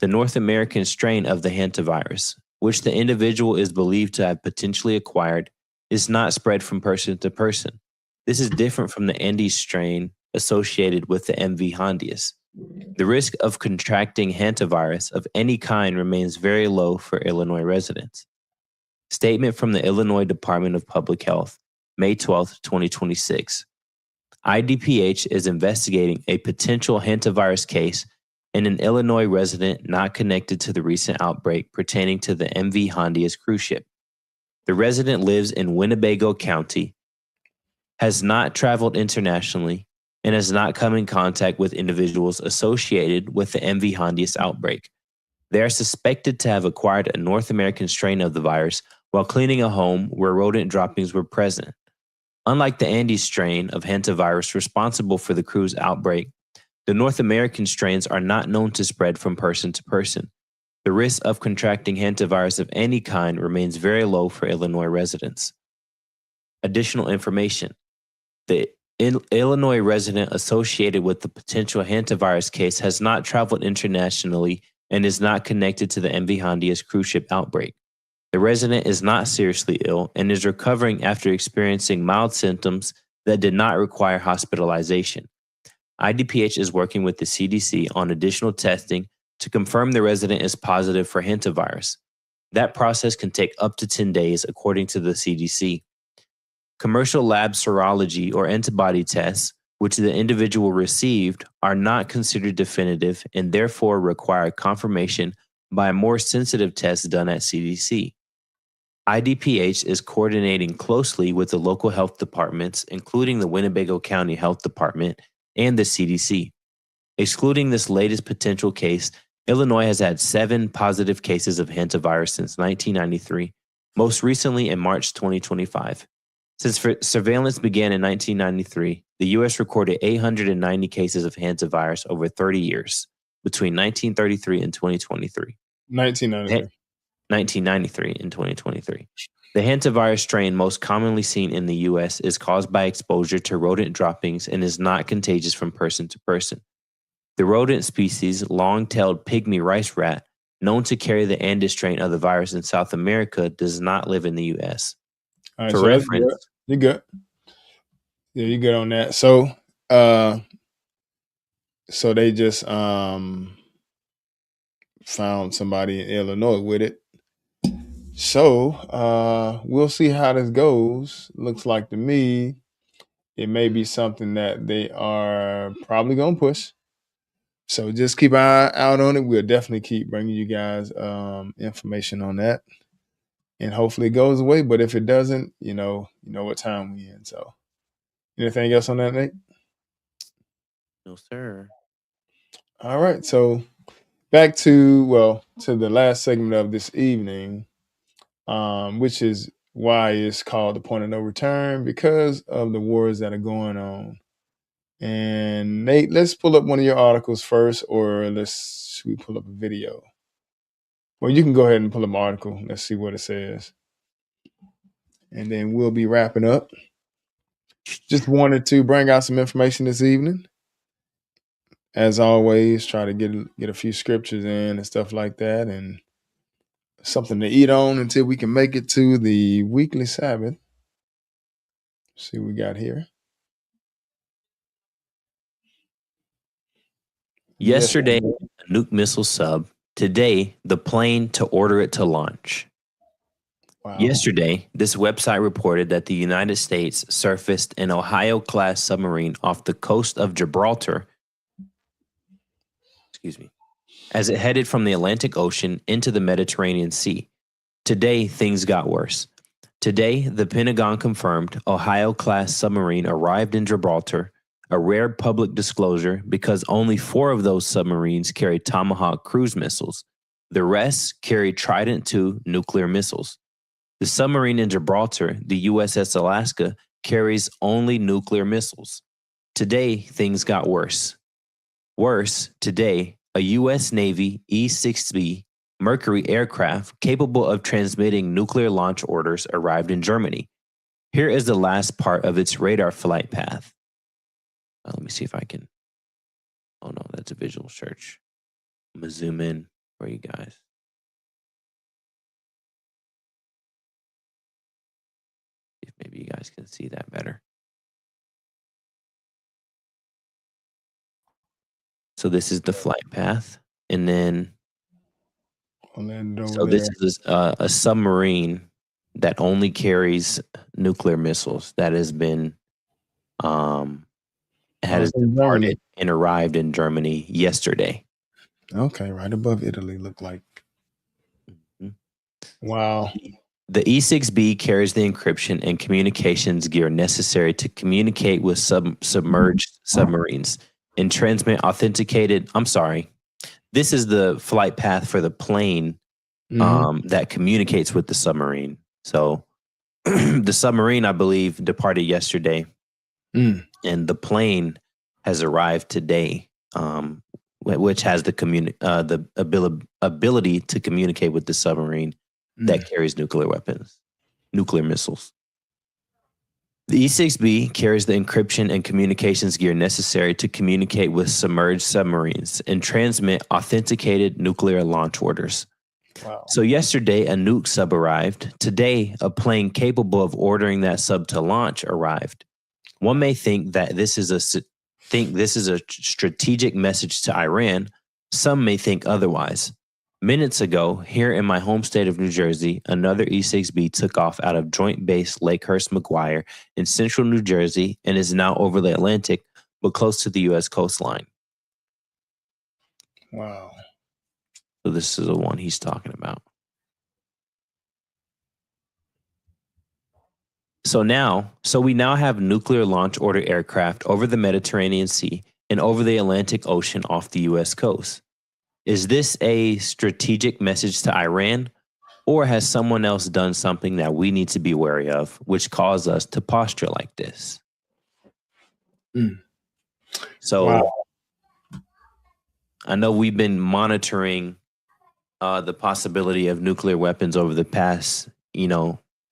The North American strain of the hantavirus, which the individual is believed to have potentially acquired, is not spread from person to person. This is different from the Andes strain associated with the MV Hondias. The risk of contracting hantavirus of any kind remains very low for Illinois residents. Statement from the Illinois Department of Public Health, May 12, 2026. IDPH is investigating a potential hantavirus case in an Illinois resident not connected to the recent outbreak pertaining to the MV Hondias cruise ship. The resident lives in Winnebago County, has not traveled internationally, and has not come in contact with individuals associated with the MV Hondias outbreak. They are suspected to have acquired a North American strain of the virus while cleaning a home where rodent droppings were present. Unlike the Andes strain of hantavirus responsible for the cruise outbreak, the North American strains are not known to spread from person to person. The risk of contracting hantavirus of any kind remains very low for Illinois residents. Additional information. The Illinois resident associated with the potential hantavirus case has not traveled internationally and is not connected to the MV Hondias cruise ship outbreak. The resident is not seriously ill and is recovering after experiencing mild symptoms that did not require hospitalization. IDPH is working with the CDC on additional testing to confirm the resident is positive for hantavirus. That process can take up to 10 days, according to the CDC. Commercial lab serology or antibody tests, which the individual received, are not considered definitive and therefore require confirmation by a more sensitive test done at CDC. IDPH is coordinating closely with the local health departments, including the Winnebago County Health Department and the CDC. Excluding this latest potential case, Illinois has had 7 positive cases of hantavirus since 1993, most recently in March 2025. Since surveillance began in 1993, the U.S. recorded 890 cases of hantavirus over 30 years, between 1933 and 2023. 1993. 1993 and 2023. The hantavirus strain most commonly seen in the U.S. is caused by exposure to rodent droppings and is not contagious from person to person. The rodent species, long-tailed pygmy rice rat, known to carry the Andes strain of the virus in South America, does not live in the U.S. All right, For so that's reference, good. You're good. Yeah, you're good on that. So, so they just found somebody in Illinois with it. So, we'll see how this goes. Looks like to me, it may be something that they are probably gonna push. So just keep an eye out on it. We'll definitely keep bringing you guys information on that, and hopefully it goes away. But if it doesn't, you know what time we in. So, anything else on that, Nate? no sir. All right. So back to the last segment of this evening, which is why it's called the point of no return, because of the wars that are going on. And Nate, let's pull up one of your articles first, or should we pull up a video? Well, you can go ahead and pull up an article. Let's see what it says. And then we'll be wrapping up. Just wanted to bring out some information this evening. As always, try to get a few scriptures in and stuff like that, and something to eat on until we can make it to the weekly Sabbath. Let's see what we got here. Yesterday, a nuke missile sub. Today, the plane to order it to launch. Wow. Yesterday, this website reported that the United States surfaced an Ohio-class submarine off the coast of Gibraltar, as it headed from the Atlantic Ocean into the Mediterranean Sea. Today, things got worse. Today, the Pentagon confirmed Ohio-class submarine arrived in Gibraltar, a rare public disclosure because only 4 of those submarines carry Tomahawk cruise missiles. The rest carry Trident II nuclear missiles. The submarine in Gibraltar, the USS Alaska, carries only nuclear missiles. Today, things got worse. Worse, today, a U.S. Navy E-6B Mercury aircraft capable of transmitting nuclear launch orders arrived in Germany. Here is the last part of its radar flight path. Let me see if I can. Oh no, that's a visual search. I'm going to zoom in for you guys. If maybe you guys can see that better. So this is the flight path. And then, so this is a submarine that only carries nuclear missiles that has been, has departed and arrived in Germany yesterday. Okay, right above Italy, look like. Wow. The E-6B carries the encryption and communications gear necessary to communicate with submerged submarines and transmit authenticated. I'm sorry. This is the flight path for the plane that communicates with the submarine. So the submarine, I believe, departed yesterday, and the plane has arrived today, which has the ability to communicate with the submarine that carries nuclear weapons, nuclear missiles. The E-6B carries the encryption and communications gear necessary to communicate with submerged submarines and transmit authenticated nuclear launch orders. Wow. So yesterday, a nuke sub arrived. Today, a plane capable of ordering that sub to launch arrived. One may think that this is a strategic message to Iran. Some may think otherwise. Minutes ago, here in my home state of New Jersey, another E-6B took off out of Joint Base Lakehurst-McGuire in central New Jersey and is now over the Atlantic, but close to the U.S. coastline. Wow. So this is the one he's talking about. So we now have nuclear launch order aircraft over the Mediterranean Sea and over the Atlantic Ocean off the U.S. coast. Is this a strategic message to Iran, or has someone else done something that we need to be wary of, which caused us to posture like this? So wow. I know we've been monitoring the possibility of nuclear weapons over the past,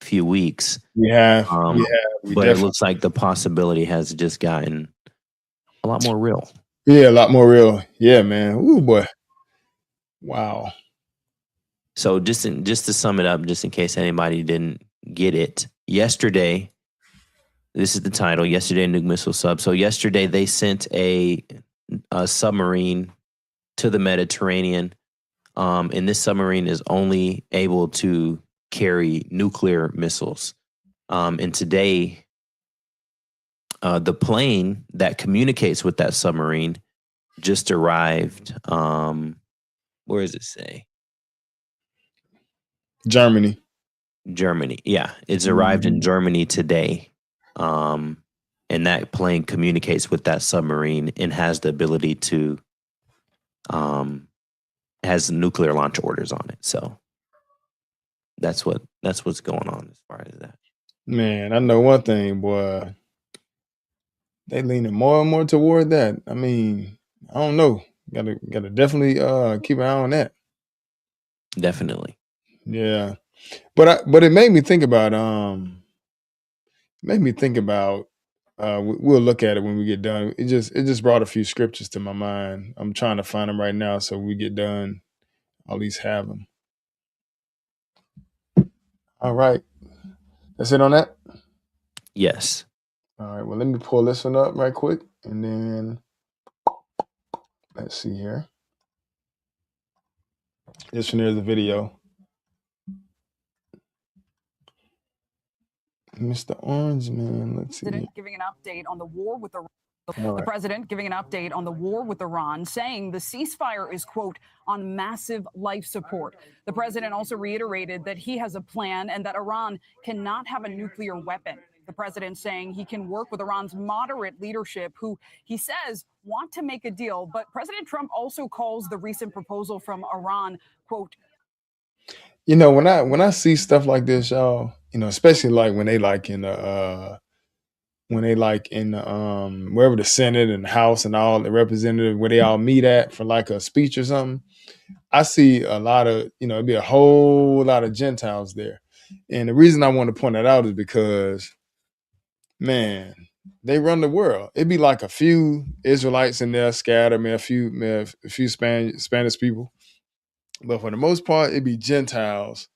few weeks. Yeah. But it looks like the possibility has just gotten a lot more real. Yeah, a lot more real. Yeah, man. Ooh, boy. Wow. So just to sum it up, just in case anybody didn't get it, yesterday, this is the title, yesterday nuke missile sub. So yesterday they sent a submarine to the Mediterranean, and this submarine is only able to carry nuclear missiles. And today, the plane that communicates with that submarine just arrived. Where does it say? Germany. Yeah, it's arrived in Germany today. And that plane communicates with that submarine and has the ability to, has nuclear launch orders on it. So that's what's going on as far as that. Man, I know one thing, boy. They leaning more and more toward that. I mean, I don't know. Gotta definitely keep an eye on that. Definitely. Yeah. But it made me think about we'll look at it when we get done. It just brought a few scriptures to my mind. I'm trying to find them right now so when we get done, I'll at least have them. All right. That's it on that? Yes. All right. Well, let me pull this one up right quick and then let's see here. This one is the video. Mr. Orange Man, let's see. Giving an update on the war with Iran. All The right. president giving an update on the war with Iran, saying the ceasefire is, quote, on massive life support. The president also reiterated that he has a plan and that Iran cannot have a nuclear weapon. The president saying he can work with Iran's moderate leadership, who he says want to make a deal. But President Trump also calls the recent proposal from Iran, quote, You know, when I see stuff like this, y'all, you know, especially like when they like in the wherever the Senate and the House and all the representatives where they all meet at for like a speech or something, I see a lot of, you know, it'd be a whole lot of Gentiles there. And the reason I want to point that out is because, man, they run the world. It'd be like a few Israelites in there scattered, man, a few Spanish people. But for the most part, it'd be Gentiles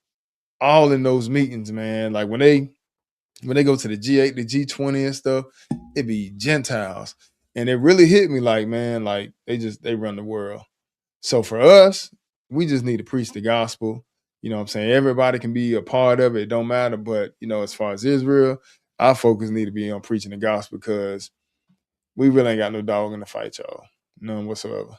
all in those meetings, man. Like when they go to the G8, the G20 and stuff, it be Gentiles. And it really hit me like, man, like they run the world. So for us, we just need to preach the gospel. You know what I'm saying? Everybody can be a part of it. It don't matter. But, you know, as far as Israel, our focus need to be on preaching the gospel because we really ain't got no dog in the fight, y'all. None whatsoever.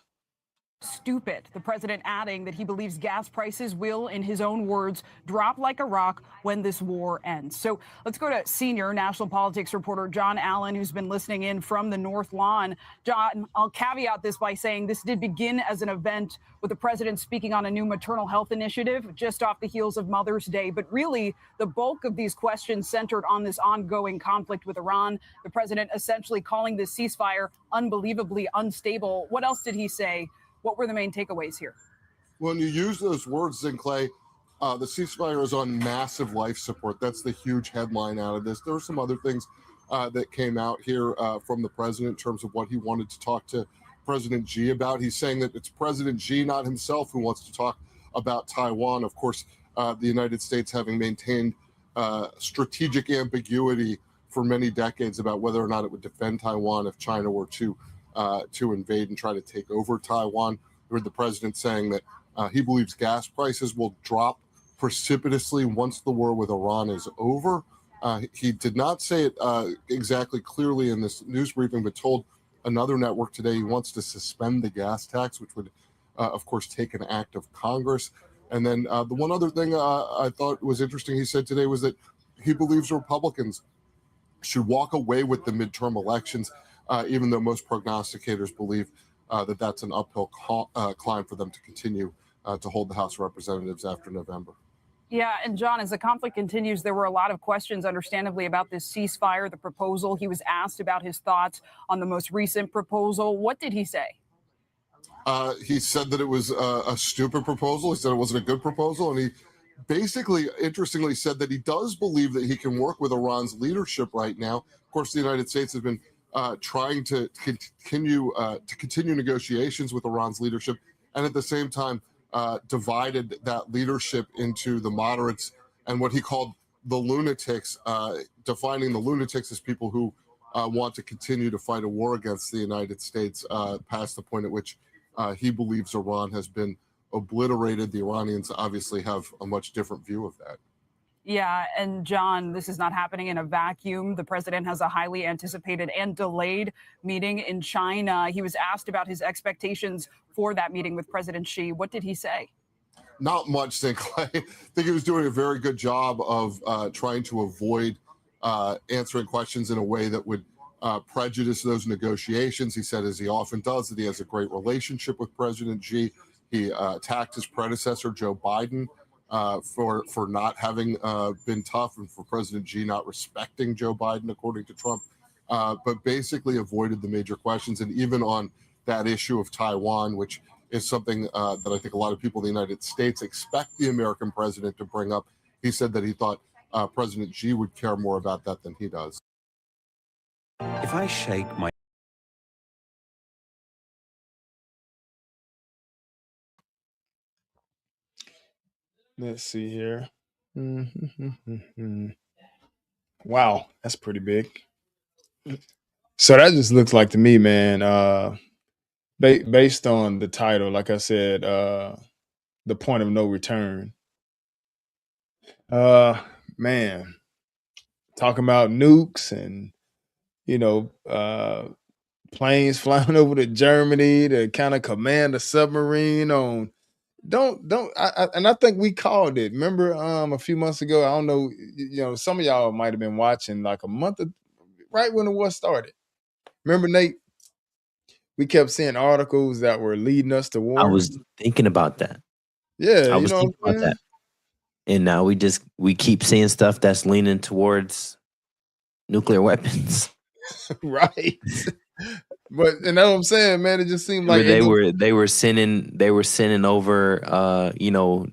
stupid. The president adding that he believes gas prices will, in his own words, drop like a rock when this war ends. So let's go to senior national politics reporter John Allen, who's been listening in from the North Lawn. John, I'll caveat this by saying this did begin as an event with the president speaking on a new maternal health initiative just off the heels of Mother's Day. But really, the bulk of these questions centered on this ongoing conflict with Iran. The president essentially calling this ceasefire unbelievably unstable. What else did he say? What were the main takeaways here? When you use those words, Clay, the ceasefire is on massive life support. That's the huge headline out of this. There were some other things that came out here from the president in terms of what he wanted to talk to President Xi about. He's saying that it's President Xi, not himself, who wants to talk about Taiwan. Of course, the United States having maintained strategic ambiguity for many decades about whether or not it would defend Taiwan if China were to invade and try to take over Taiwan. We heard the president saying that he believes gas prices will drop precipitously once the war with Iran is over. He did not say it exactly clearly in this news briefing, but told another network today he wants to suspend the gas tax, which would, of course, take an act of Congress. And then the one other thing I thought was interesting he said today was that he believes Republicans should walk away with the midterm elections, even though most prognosticators believe that that's an uphill climb for them to continue to hold the House of Representatives after November. Yeah, and John, as the conflict continues, there were a lot of questions, understandably, about this ceasefire, the proposal. He was asked about his thoughts on the most recent proposal. What did he say? He said that it was a stupid proposal. He said it wasn't a good proposal. And he basically, interestingly, said that he does believe that he can work with Iran's leadership right now. Of course, the United States has been trying to continue negotiations with Iran's leadership, and at the same time divided that leadership into the moderates and what he called the lunatics, defining the lunatics as people who want to continue to fight a war against the United States past the point at which he believes Iran has been obliterated. The Iranians obviously have a much different view of that. Yeah, and John, this is not happening in a vacuum. The president has a highly anticipated and delayed meeting in China. He was asked about his expectations for that meeting with President Xi. What did he say? Not much, Sinclair. I think he was doing a very good job of trying to avoid answering questions in a way that would prejudice those negotiations. He said, as he often does, that he has a great relationship with President Xi. He attacked his predecessor, Joe Biden, for not having been tough, and for President Xi not respecting Joe Biden, according to Trump, but basically avoided the major questions. And even on that issue of Taiwan, which is something that I think a lot of people in the United States expect the American president to bring up, he said that he thought President Xi would care more about that than he does. If I shake my Let's see here. Wow, that's pretty big. So that just looks like to me, man, based on the title, like I said, the point of no return. Man, talking about nukes and, you know, planes flying over to Germany to kind of command a submarine on. Don't and I think we called it. Remember, a few months ago. I don't know. Some of y'all might have been watching like a month, right when the war started. Remember, Nate? We kept seeing articles that were leading us to I war. was thinking about that. Yeah, I you was know thinking what about I'm that. And now we keep seeing stuff that's leaning towards nuclear weapons. saying? Right. But and that's what I'm saying, man. It just seemed like Where it don't they were sending over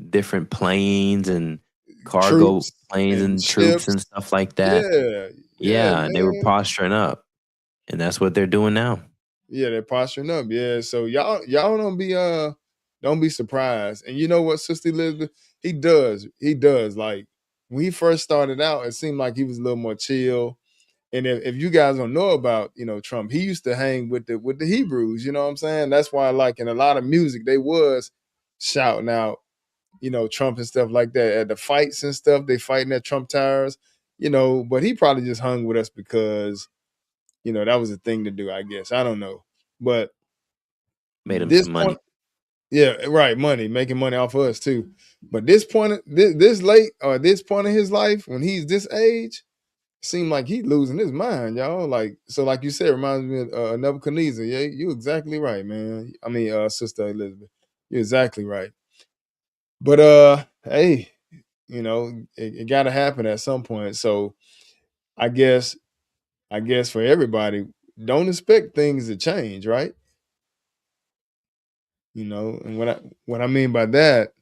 different planes and cargo troops planes and and troops ships. and stuff like that. Yeah, yeah, Yeah, they were man. posturing up, and that's what they're doing now. Yeah, they're posturing up. Yeah. So y'all don't be surprised. And you know what, Sister Elizabeth? He does. He does. Like when he first started out, it seemed like he was a little more chill. And if you guys don't know about, Trump, he used to hang with the Hebrews, you know what I'm saying? That's why, like, in a lot of music, they was shouting out, Trump and stuff like that. At the fights and stuff, they fighting at Trump towers, but he probably just hung with us because, that was a thing to do, I guess. I don't know. But Made them this some point, money. yeah, right, making money off of us too. But this late or this point in his life, when he's this age, seem like he losing his mind, y'all. Like so, like you said, reminds me of Nebuchadnezzar. Yeah, you exactly right, man. I mean, Sister Elizabeth, you're exactly right. But hey, it got to happen at some point. So I guess, for everybody, don't expect things to change, right? And what I mean by that,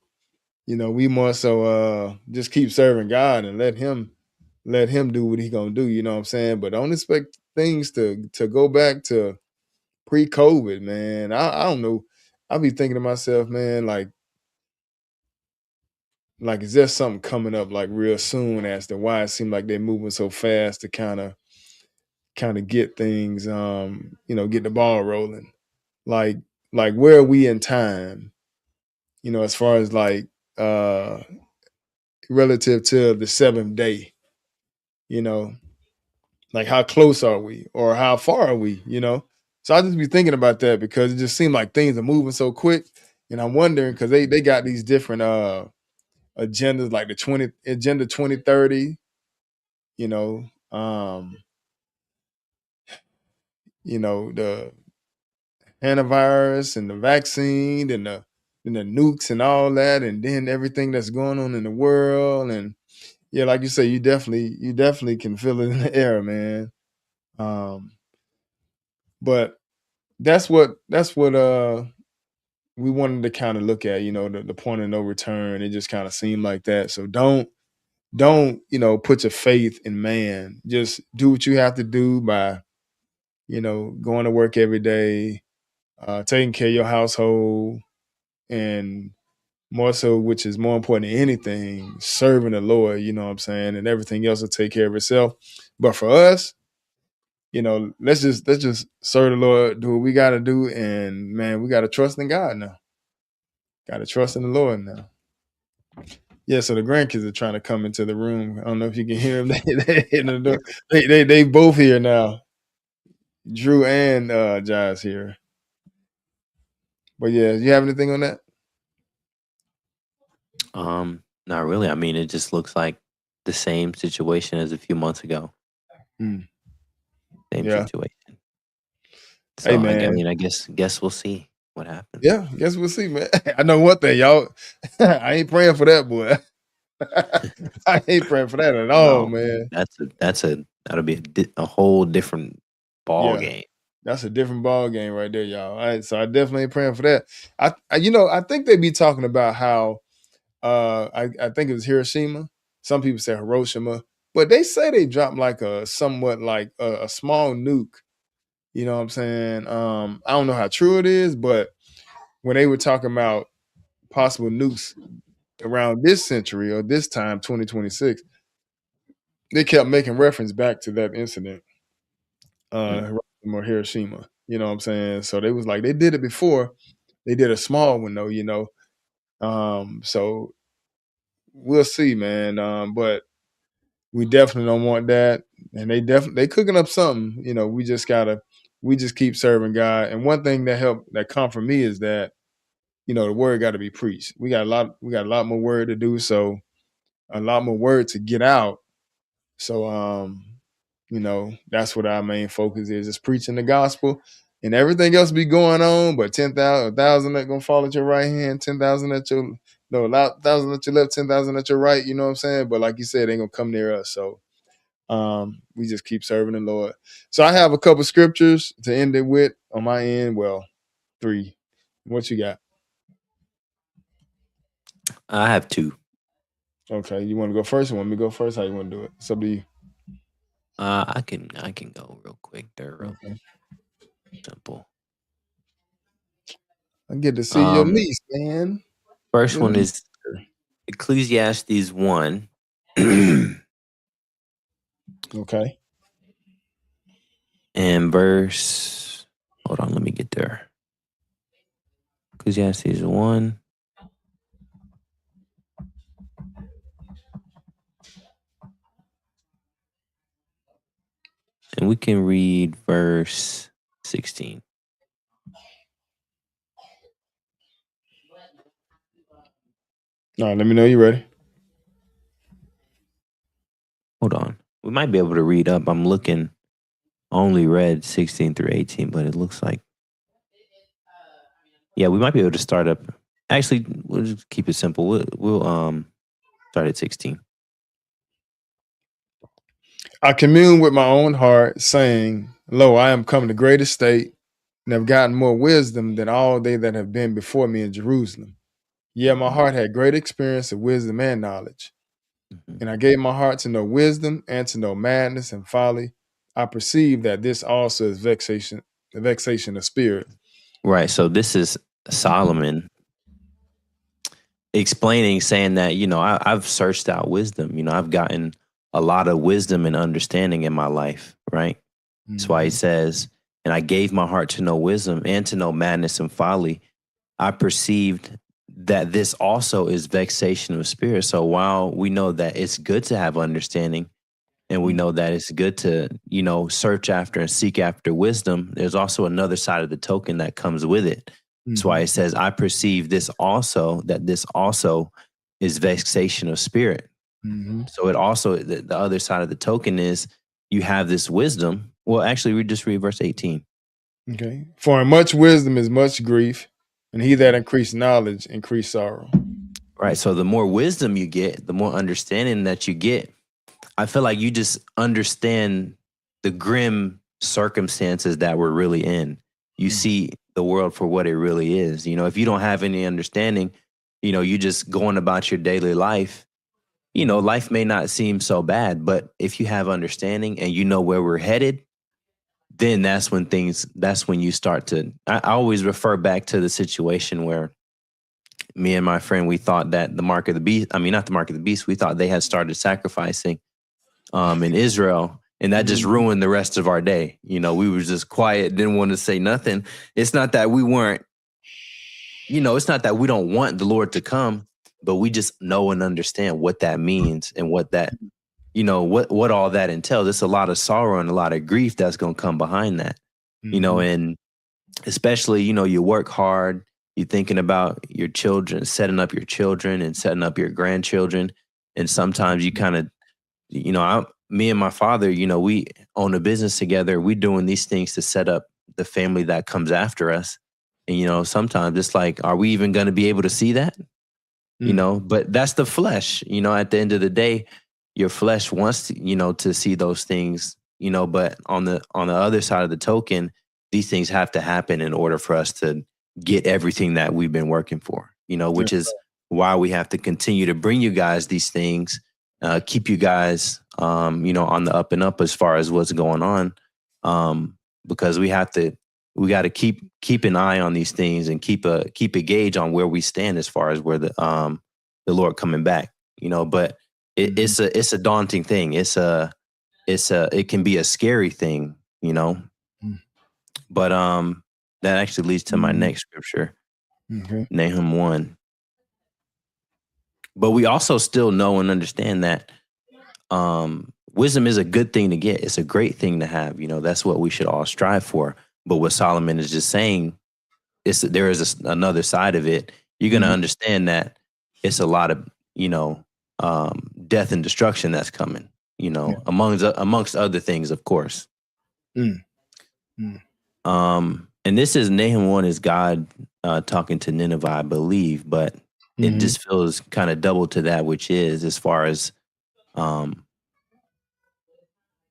we more so just keep serving God and let him do what he gonna do. You know what I'm saying? But don't expect things to go back to pre-COVID, man. I don't know. I'll be thinking to myself, man, like is there something coming up like real soon as to why it seems like they're moving so fast to kind of get things get the ball rolling. Like where are we in time? As far as like uh relative to the seventh day, you know, like how close are we or how far are we, So I just be thinking about that because it just seemed like things are moving so quick. And I'm wondering because they got these different agendas like the 2030, you know, um, the antivirus and the vaccine and the nukes and all that, and then everything that's going on in the world. And yeah, like you say, you definitely can feel it in the air, man. Um, but that's what we wanted to kind of look at, the point of no return. It just kind of seemed like that. So don't put your faith in man. Just do what you have to do by going to work every day, taking care of your household, and more so, which is more important than anything, serving the Lord. You know what I'm saying, and everything else will take care of itself. But for us, let's just serve the Lord, do what we got to do, and man, we got to trust in God now. Got to trust in the Lord now. Yeah, so the grandkids are trying to come into the room. I don't know if you can hear them. They hitting the door. They both here now. Drew and Jai's here. But yeah, you have anything on that? Not really. I mean, it just looks like the same situation as a few months ago. Mm, Same yeah. situation. Hey So man. I guess we'll see what happens. Yeah, guess we'll see, man. I know one thing, y'all. I ain't praying for that, boy. I ain't praying for that at all, No, man. that'll be a whole different ball Yeah, game. that's a different ball game right there, y'all. All right, so I definitely ain't praying for that. I think they be talking about how I think it was Hiroshima. Some people say Hiroshima, but they say they dropped like a somewhat like a small nuke. You know what I'm saying? I don't know how true it is, but when they were talking about possible nukes around this century or this time, 2026, they kept making reference back to that incident, Mm. Hiroshima or Hiroshima. You know what I'm saying? So they was like, they did it before. They did a small one though, So we'll see, man. But we definitely don't want that. And they cooking up something. We just gotta we just keep serving God. And one thing that comfort me is that, the word got to be preached. We got a lot more word to do. So a lot more word to get out. So, that's what our main focus is preaching the gospel, and everything else be going on. But 1,000 not going to fall at your right hand, 10,000 at your, no, 1,000 at your left, 10,000 at your right. You know what I'm saying? But like you said, they ain't going to come near us. So, we just keep serving the Lord. So I have a couple scriptures to end it with on my end. Well, 3. What you got? I have 2. Okay, you want to go first? Or want me to go first? How you want to do it? It's up to you. I can go real quick. They're real simple. I get to see your niece, man. First one is Ecclesiastes 1. Okay. And verse, hold on, let me get there. Ecclesiastes 1. And we can read verse 16. All right, let me know you're ready. Hold on. We might be able to read up. I'm looking, only read 16 through 18, but it looks like, yeah, we might be able to start up. Actually, we'll just keep it simple. We'll start at 16. I commune with my own heart, saying, Lo, I am come to great estate, and have gotten more wisdom than all they that have been before me in Jerusalem. Yeah, my heart had great experience of wisdom and knowledge. And I gave my heart to know wisdom and to know madness and folly. I perceive that this also is vexation of spirit. Right. So this is Solomon explaining, saying that, I've searched out wisdom. I've gotten a lot of wisdom and understanding in my life, right? That's why he says, and I gave my heart to know wisdom and to know madness and folly. I perceived that this also is vexation of spirit. So while we know that it's good to have understanding, and we know that it's good to, search after and seek after wisdom, there's also another side of the token that comes with it. That's why it says, I perceive this also is vexation of spirit. So it also, the other side of the token is you have this wisdom. Well, actually, we just read verse 18. Okay. For in much wisdom is much grief, and he that increased knowledge increased sorrow. Right. So the more wisdom you get, the more understanding that you get, I feel like you just understand the grim circumstances that we're really in. You see the world for what it really is. If you don't have any understanding, you just going about your daily life, life may not seem so bad, but if you have understanding and you know where we're headed, then that's when you start to, I always refer back to the situation where me and my friend, we thought that the mark of the beast, not the mark of the beast, we thought they had started sacrificing in Israel, and that just ruined the rest of our day. We were just quiet, didn't want to say nothing. It's not that we weren't, it's not that we don't want the Lord to come, but we just know and understand what that means and what that, what all that entails. It's a lot of sorrow and a lot of grief that's going to come behind that, and especially, you work hard, you're thinking about your children, setting up your children and setting up your grandchildren. And sometimes you kind of, me and my father, we own a business together. We're doing these things to set up the family that comes after us. And, sometimes it's like, are we even going to be able to see that? But that's the flesh, at the end of the day, your flesh wants to, to see those things, but on the other side of the token, these things have to happen in order for us to get everything that we've been working for, which is why we have to continue to bring you guys these things, keep you guys, on the up and up as far as what's going on, because we got to keep an eye on these things and keep a gauge on where we stand as far as where the Lord coming back, but it's a daunting thing. It can be a scary thing, but that actually leads to my next scripture, Nahum 1. But we also still know and understand that wisdom is a good thing to get. It's a great thing to have. That's what we should all strive for. But what Solomon is just saying is that there is another side of it. You're going to understand that it's a lot of, death and destruction that's coming, amongst other things, of course. Mm. And this is Nahum 1 is God talking to Nineveh, I believe, but it just feels kind of double to that, which is as far as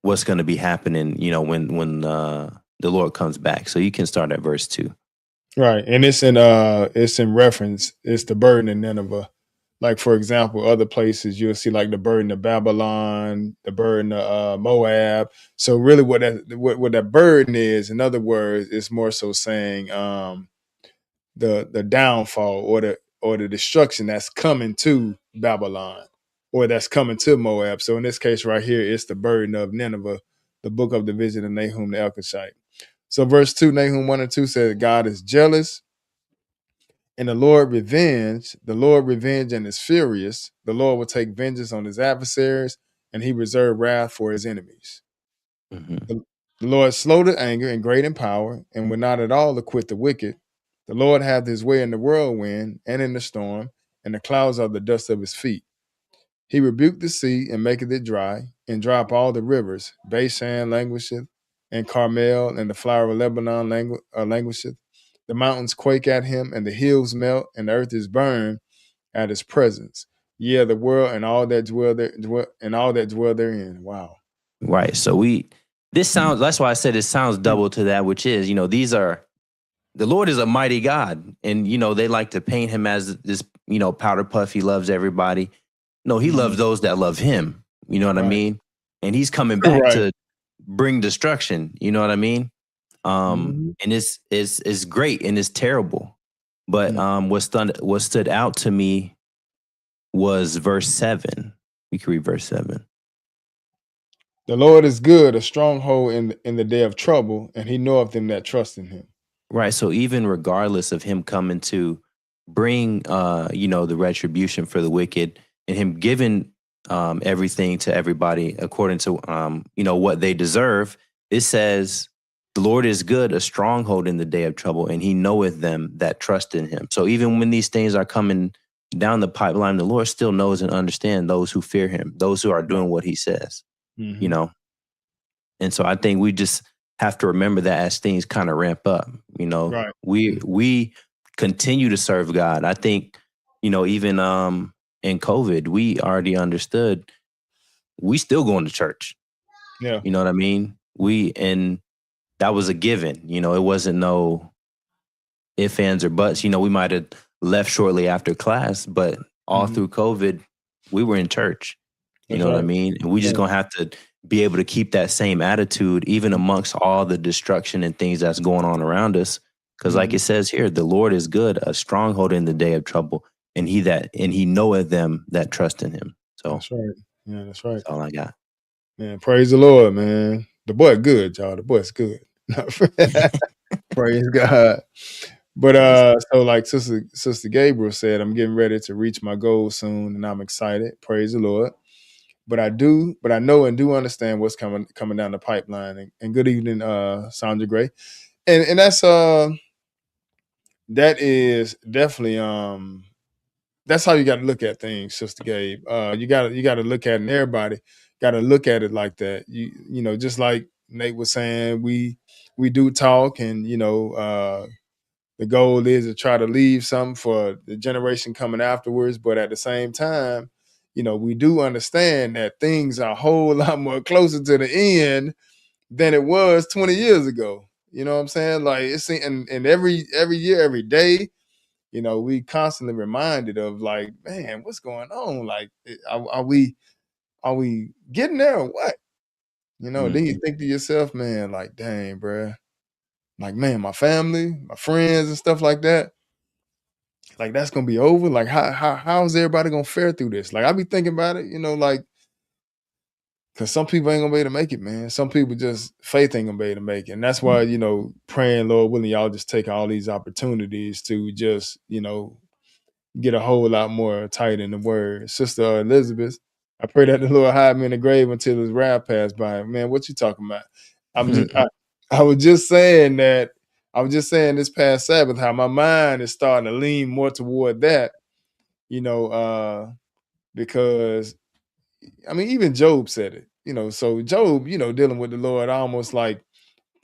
what's going to be happening, when the Lord comes back. So you can start at verse 2. Right. And it's in reference, it's the burden in Nineveh. Like, for example, other places you'll see like the burden of Babylon, the burden of Moab. So really what that burden is, in other words, it's more so saying the downfall or the destruction that's coming to Babylon or that's coming to Moab. So in this case right here, it's the burden of Nineveh, the book of the vision of Nahum the Elkoshite. So verse 2, Nahum 1 and 2 says, God is jealous and the Lord revenge and is furious. The Lord will take vengeance on his adversaries, and he reserved wrath for his enemies. The Lord is slow to anger and great in power, and will not at all acquit the wicked. The Lord hath his way in the whirlwind and in the storm, and the clouds are the dust of his feet. He rebuked the sea and maketh it dry, and dry up all the rivers. Bashan languisheth, and Carmel and the flower of Lebanon languisheth. The mountains quake at him, and the hills melt, and the earth is burned at his presence. Yeah, the world and all that dwell therein. Wow. Right. So that's why I said it sounds double to that, which is, the Lord is a mighty God. And, they like to paint him as this, powder puff. He loves everybody. No, he loves those that love him. You know what I mean? And he's coming back to bring destruction. You know what I mean? And it's great and it's terrible. But what stood out to me was verse 7. We can read verse 7. The Lord is good, a stronghold in the day of trouble, and he knoweth them that trust in him. Right. So even regardless of him coming to bring, the retribution for the wicked and him giving everything to everybody according to, what they deserve, it says, the Lord is good, a stronghold in the day of trouble, and he knoweth them that trust in him. So even when these things are coming down the pipeline, the Lord still knows and understands those who fear him, those who are doing what he says, And so I think we just have to remember that as things kind of ramp up, we continue to serve God. I think, even in COVID, we already understood we still going to church. Yeah. You know what I mean? And that was a given. It wasn't no ifs, ands, or buts. We might have left shortly after class, but all through COVID, we were in church. You know what I mean? And we just going to have to be able to keep that same attitude, even amongst all the destruction and things that's going on around us. Because like it says here, the Lord is good, a stronghold in the day of trouble, and he knoweth them that trust in him. So that's right. Yeah, that's right. That's all I got. Man, praise the Lord, man. The boy good, y'all. The boy's good. Praise God. But so like Sister Gabriel said, I'm getting ready to reach my goal soon, and I'm excited. Praise the Lord. But I know and do understand what's coming down the pipeline. And good evening, Sandra Gray. And that's that is definitely that's how you got to look at things, Sister Gabe. You got to look at it, and everybody got to look at it like that. Just like Nate was saying, we do talk, and the goal is to try to leave something for the generation coming afterwards. But at the same time, we do understand that things are a whole lot more closer to the end than it was 20 years ago. You know what I'm saying? Like it's and every year, every day, we constantly reminded of like, man, what's going on? Like, are we getting there or what? Then you think to yourself, man, like, dang, bruh. Like, man, my family, my friends and stuff like that, like that's gonna be over. Like, how's everybody gonna fare through this? Like, I be thinking about it, like, because some people ain't gonna be able to make it, man. Some people just faith ain't gonna be able to make it. And that's why, praying, Lord willing, y'all just take all these opportunities to just, get a whole lot more tight in the word. Sister Elizabeth, I pray that the Lord hide me in the grave until his wrath passed by. Man, what you talking about? I was just saying that. I was just saying this past Sabbath how my mind is starting to lean more toward that, because I mean, even Job said it, So Job, dealing with the Lord almost like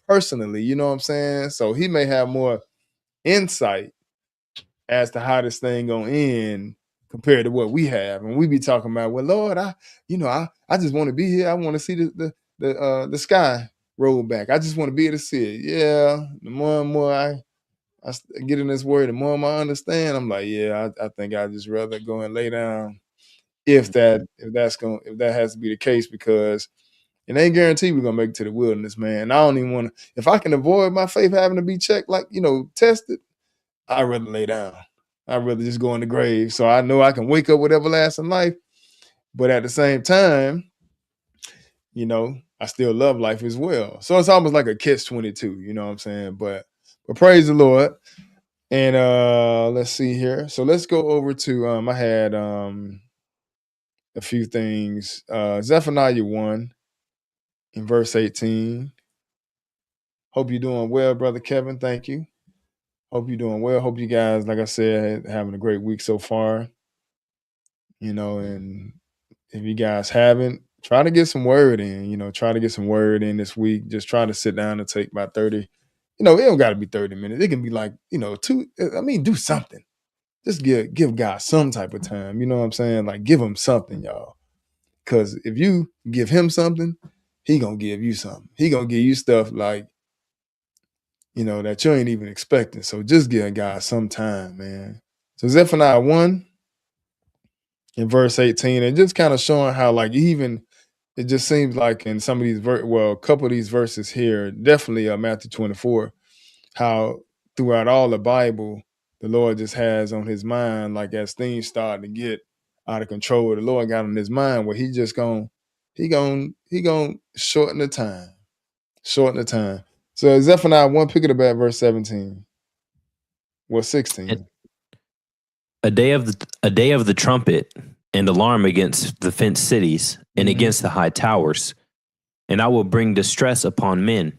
personally, you know what I'm saying? So he may have more insight as to how this thing gonna end compared to what we have. And we be talking about, well, Lord, I just want to be here. I want to see the sky roll back. I just want to be able to see it. Yeah. The more and more I get in this word, the more and more I understand. I'm like, yeah, I think I'd just rather go and lay down if that has to be the case, because it ain't guaranteed we're gonna make it to the wilderness, man. And I don't even want to. If I can avoid my faith having to be checked, like tested, I'd rather lay down. I'd rather just go in the grave, so I know I can wake up with everlasting life. But at the same time, I still love life as well. So it's almost like a catch-22. You know what I'm saying? But praise the Lord. And let's see here. So let's go over to I had a few things. Zephaniah 1 in verse 18. Hope you're doing well, Brother Kevin. Thank you. Hope you're doing well. Hope you guys, like I said, having a great week so far. And if you guys haven't, try to get some word in. Try to get some word in this week. Just try to sit down and take about 30. It don't got to be 30 minutes. It can be like, two. I mean, do something. Just give God some type of time. You know what I'm saying? Like, give him something, y'all. Because if you give him something, he gonna give you something. He gonna give you stuff like, that you ain't even expecting. So just give God some time, man. So Zephaniah 1 in verse 18, and just kind of showing how, like, even it just seems like in some of these, a couple of these verses here, definitely Matthew 24, how throughout all the Bible, the Lord just has on his mind, like as things start to get out of control, the Lord got on his mind where he just he gonna shorten the time. Shorten the time. So Zephaniah 1, pick it up at verse 17. Well, 16. A day of the trumpet and alarm against the fenced cities and against the high towers. And I will bring distress upon men,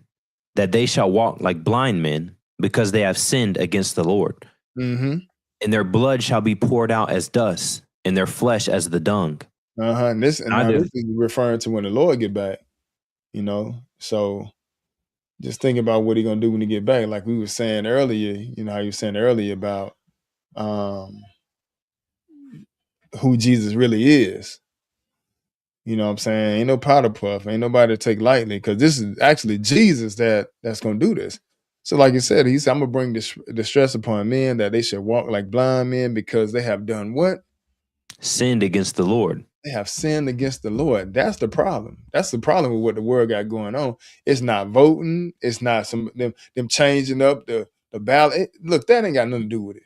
that they shall walk like blind men, because they have sinned against the Lord. Mm-hmm. And their blood shall be poured out as dust, and their flesh as the dung. And this is referring to when the Lord get back, So just think about what he's gonna do when he get back. Like we were saying earlier, how you were saying earlier about who Jesus really is. You know what I'm saying? Ain't no powder puff, ain't nobody to take lightly, because this is actually Jesus that's gonna do this. So, like you said, he said, I'm gonna bring distress upon men, that they should walk like blind men, because they have done what? Sinned against the Lord. They have sinned against the Lord. That's the problem. That's the problem with what the world got going on. It's not voting. It's not them changing up the ballot. Look, that ain't got nothing to do with it.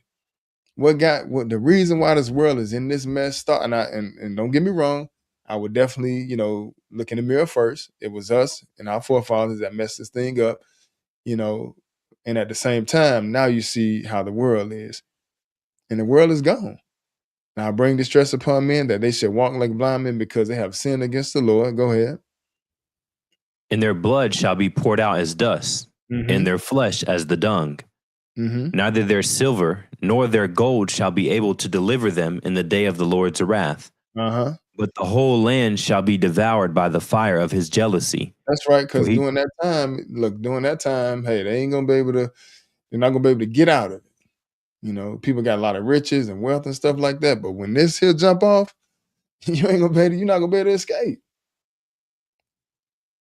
What the reason why this world is in this mess and don't get me wrong, I would definitely, look in the mirror first. It was us and our forefathers that messed this thing up, and at the same time, now you see how the world is. And the world is gone. Now I bring distress upon men, that they should walk like blind men, because they have sinned against the Lord. Go ahead. And their blood shall be poured out as dust, and their flesh as the dung. Neither their silver nor their gold shall be able to deliver them in the day of the Lord's wrath. But the whole land shall be devoured by the fire of his jealousy. That's right, because during that time, hey, they ain't gonna be able to. They're not gonna be able to get out of it. People got a lot of riches and wealth and stuff like that, but when this here jump off, you're not gonna be able to escape.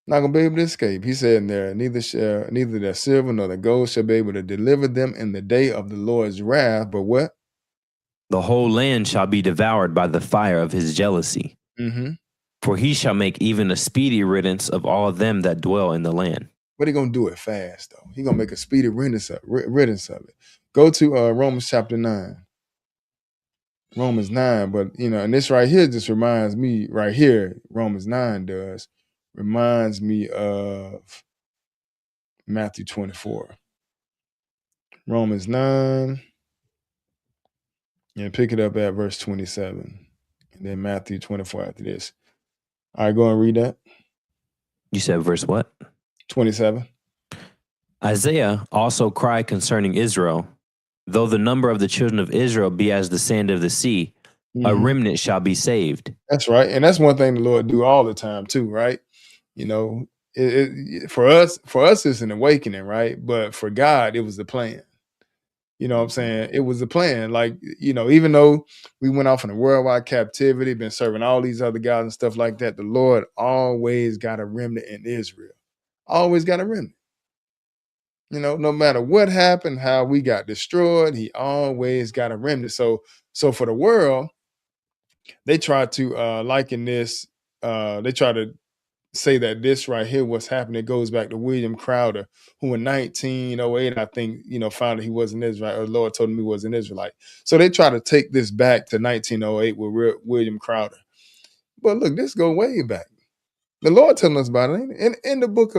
Not gonna be able to escape. He said in there, neither their silver nor their gold shall be able to deliver them in the day of the Lord's wrath. But what? The whole land shall be devoured by the fire of his jealousy. For he shall make even a speedy riddance of all of them that dwell in the land. But he gonna do it fast though. He gonna make a speedy riddance of it. Go to Romans chapter 9. Romans 9, but and this right here just reminds me right here, Romans 9 reminds me of Matthew 24. Romans 9, and pick it up at verse 27. And then Matthew 24 after this. All right, go and read that. You said verse what? 27. Isaiah also cried concerning Israel, though the number of the children of Israel be as the sand of the sea, a remnant shall be saved. That's right. And that's one thing the Lord do all the time too, right? You know, for us, it's an awakening, right? But for God, it was the plan. You know what I'm saying? It was the plan. Like, you know, even though we went off in a worldwide captivity, been serving all these other gods and stuff like that, the Lord always got a remnant in Israel. Always got a remnant. You know, no matter what happened, how we got destroyed, he always got a remnant. So for the world, they try to liken this, they try to say that this right here, what's happening, it goes back to William Crowder, who in 1908, I think, you know, found that he was an Israelite, or the Lord told him he was an Israelite. So they try to take this back to 1908 with William Crowder. But look, this go way back. The Lord telling us about it. In the book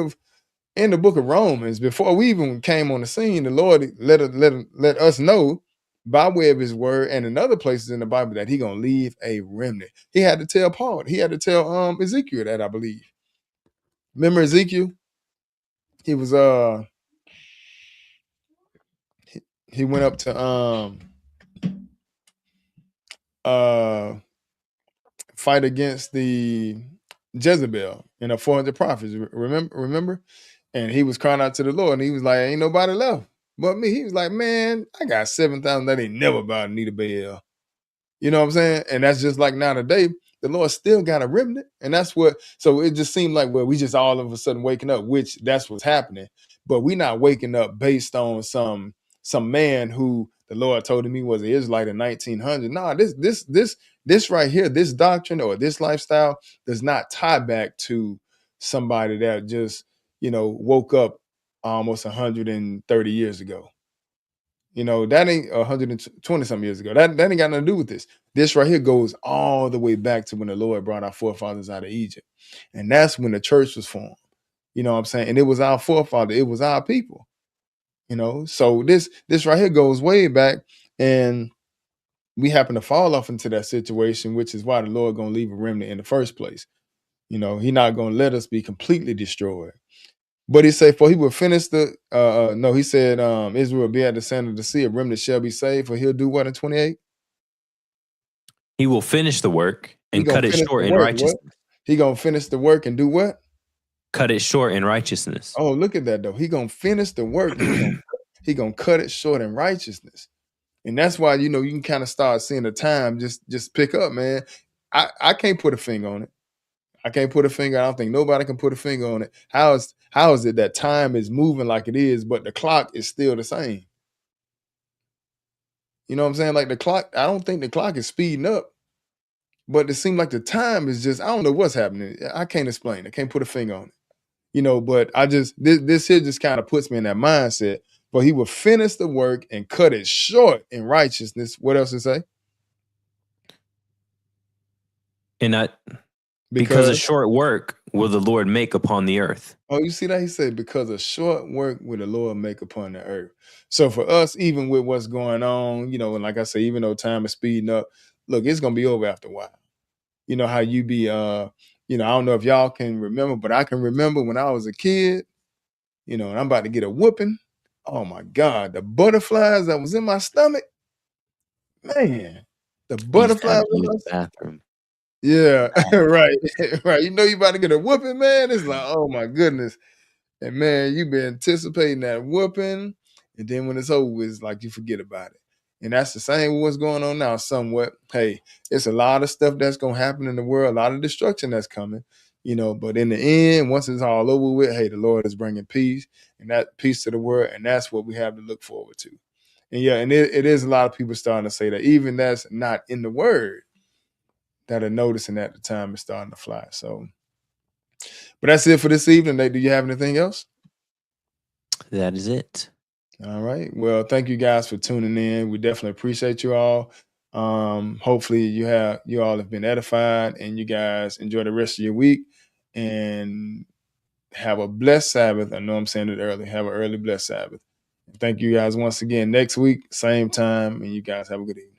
of Romans, before we even came on the scene, the Lord let us know by way of his word and in other places in the Bible that he gonna leave a remnant. He had to tell Paul, he had to tell Ezekiel that, I believe. Remember Ezekiel? He was he went up to fight against the Jezebel and the 400 prophets. Remember? And he was crying out to the Lord, and he was like, "Ain't nobody left but me." He was like, "Man, I got 7,000 that ain't never about to need a Baal." You know what I'm saying? And that's just like now today, the Lord still got a remnant. And that's what, so it just seemed like, well, we just all of a sudden waking up, which that's what's happening. But we not waking up based on some man who the Lord told him he was an Israelite in 1900. No, this right here, this doctrine or this lifestyle does not tie back to somebody that just, you know, woke up almost 130 years ago. You know, that ain't 120 some years ago. That ain't got nothing to do with this. This right here goes all the way back to when the Lord brought our forefathers out of Egypt. And that's when the church was formed. You know what I'm saying? And it was our forefather, it was our people. You know, so this right here goes way back. And we happen to fall off into that situation, which is why the Lord gonna leave a remnant in the first place. You know, he not gonna let us be completely destroyed. But he said, for he will finish the no, he said Israel will be at the sand of the sea, a remnant shall be saved, for he'll do what in 28? He will finish the work and cut it short in What? righteousness. He gonna finish the work and do what? Cut it short in righteousness. Oh, look at that though. He gonna finish the work and he gonna cut it short in righteousness. And that's why, you know, you can kind of start seeing the time just pick up, man. I can't put a finger on it. I can't put a finger. I don't think nobody can put a finger on it. How is it that time is moving like it is, but the clock is still the same? You know what I'm saying? Like the clock, I don't think the clock is speeding up, but it seems like the time is just, I don't know what's happening. I can't explain. I can't put a finger on it. You know, but I just, this here just kind of puts me in that mindset. But he will finish the work and cut it short in righteousness. What else to say? And because a short work will the Lord make upon the earth. Oh, you see that? He said, because a short work will the Lord make upon the earth. So for us, even with what's going on, you know, and like I say, even though time is speeding up, look, it's going to be over after a while. You know how you be, you know, I don't know if y'all can remember, but I can remember when I was a kid, you know, and I'm about to get a whooping. Oh my God, the butterflies that was in my stomach, man, the butterflies in my bathroom. Yeah, right, right. You know you about to get a whooping, man. It's like, oh my goodness. And man, you've been anticipating that whooping, and then when it's over, it's like you forget about it. And that's the same with what's going on now, somewhat. Hey, it's a lot of stuff that's gonna happen in the world, a lot of destruction that's coming, you know. But in the end, once it's all over with, hey, the Lord is bringing peace, and that peace to the world, and that's what we have to look forward to. And yeah, and it is a lot of people starting to say that, even that's not in the word, that are noticing that the time is starting to fly. So, but that's it for this evening. Nate, do you have anything else? That is it. All right. Well, thank you guys for tuning in. We definitely appreciate you all. Hopefully you all have been edified, and you guys enjoy the rest of your week and have a blessed Sabbath. I know I'm saying it early. Have an early blessed Sabbath. Thank you guys once again. Next week, same time, and you guys have a good evening.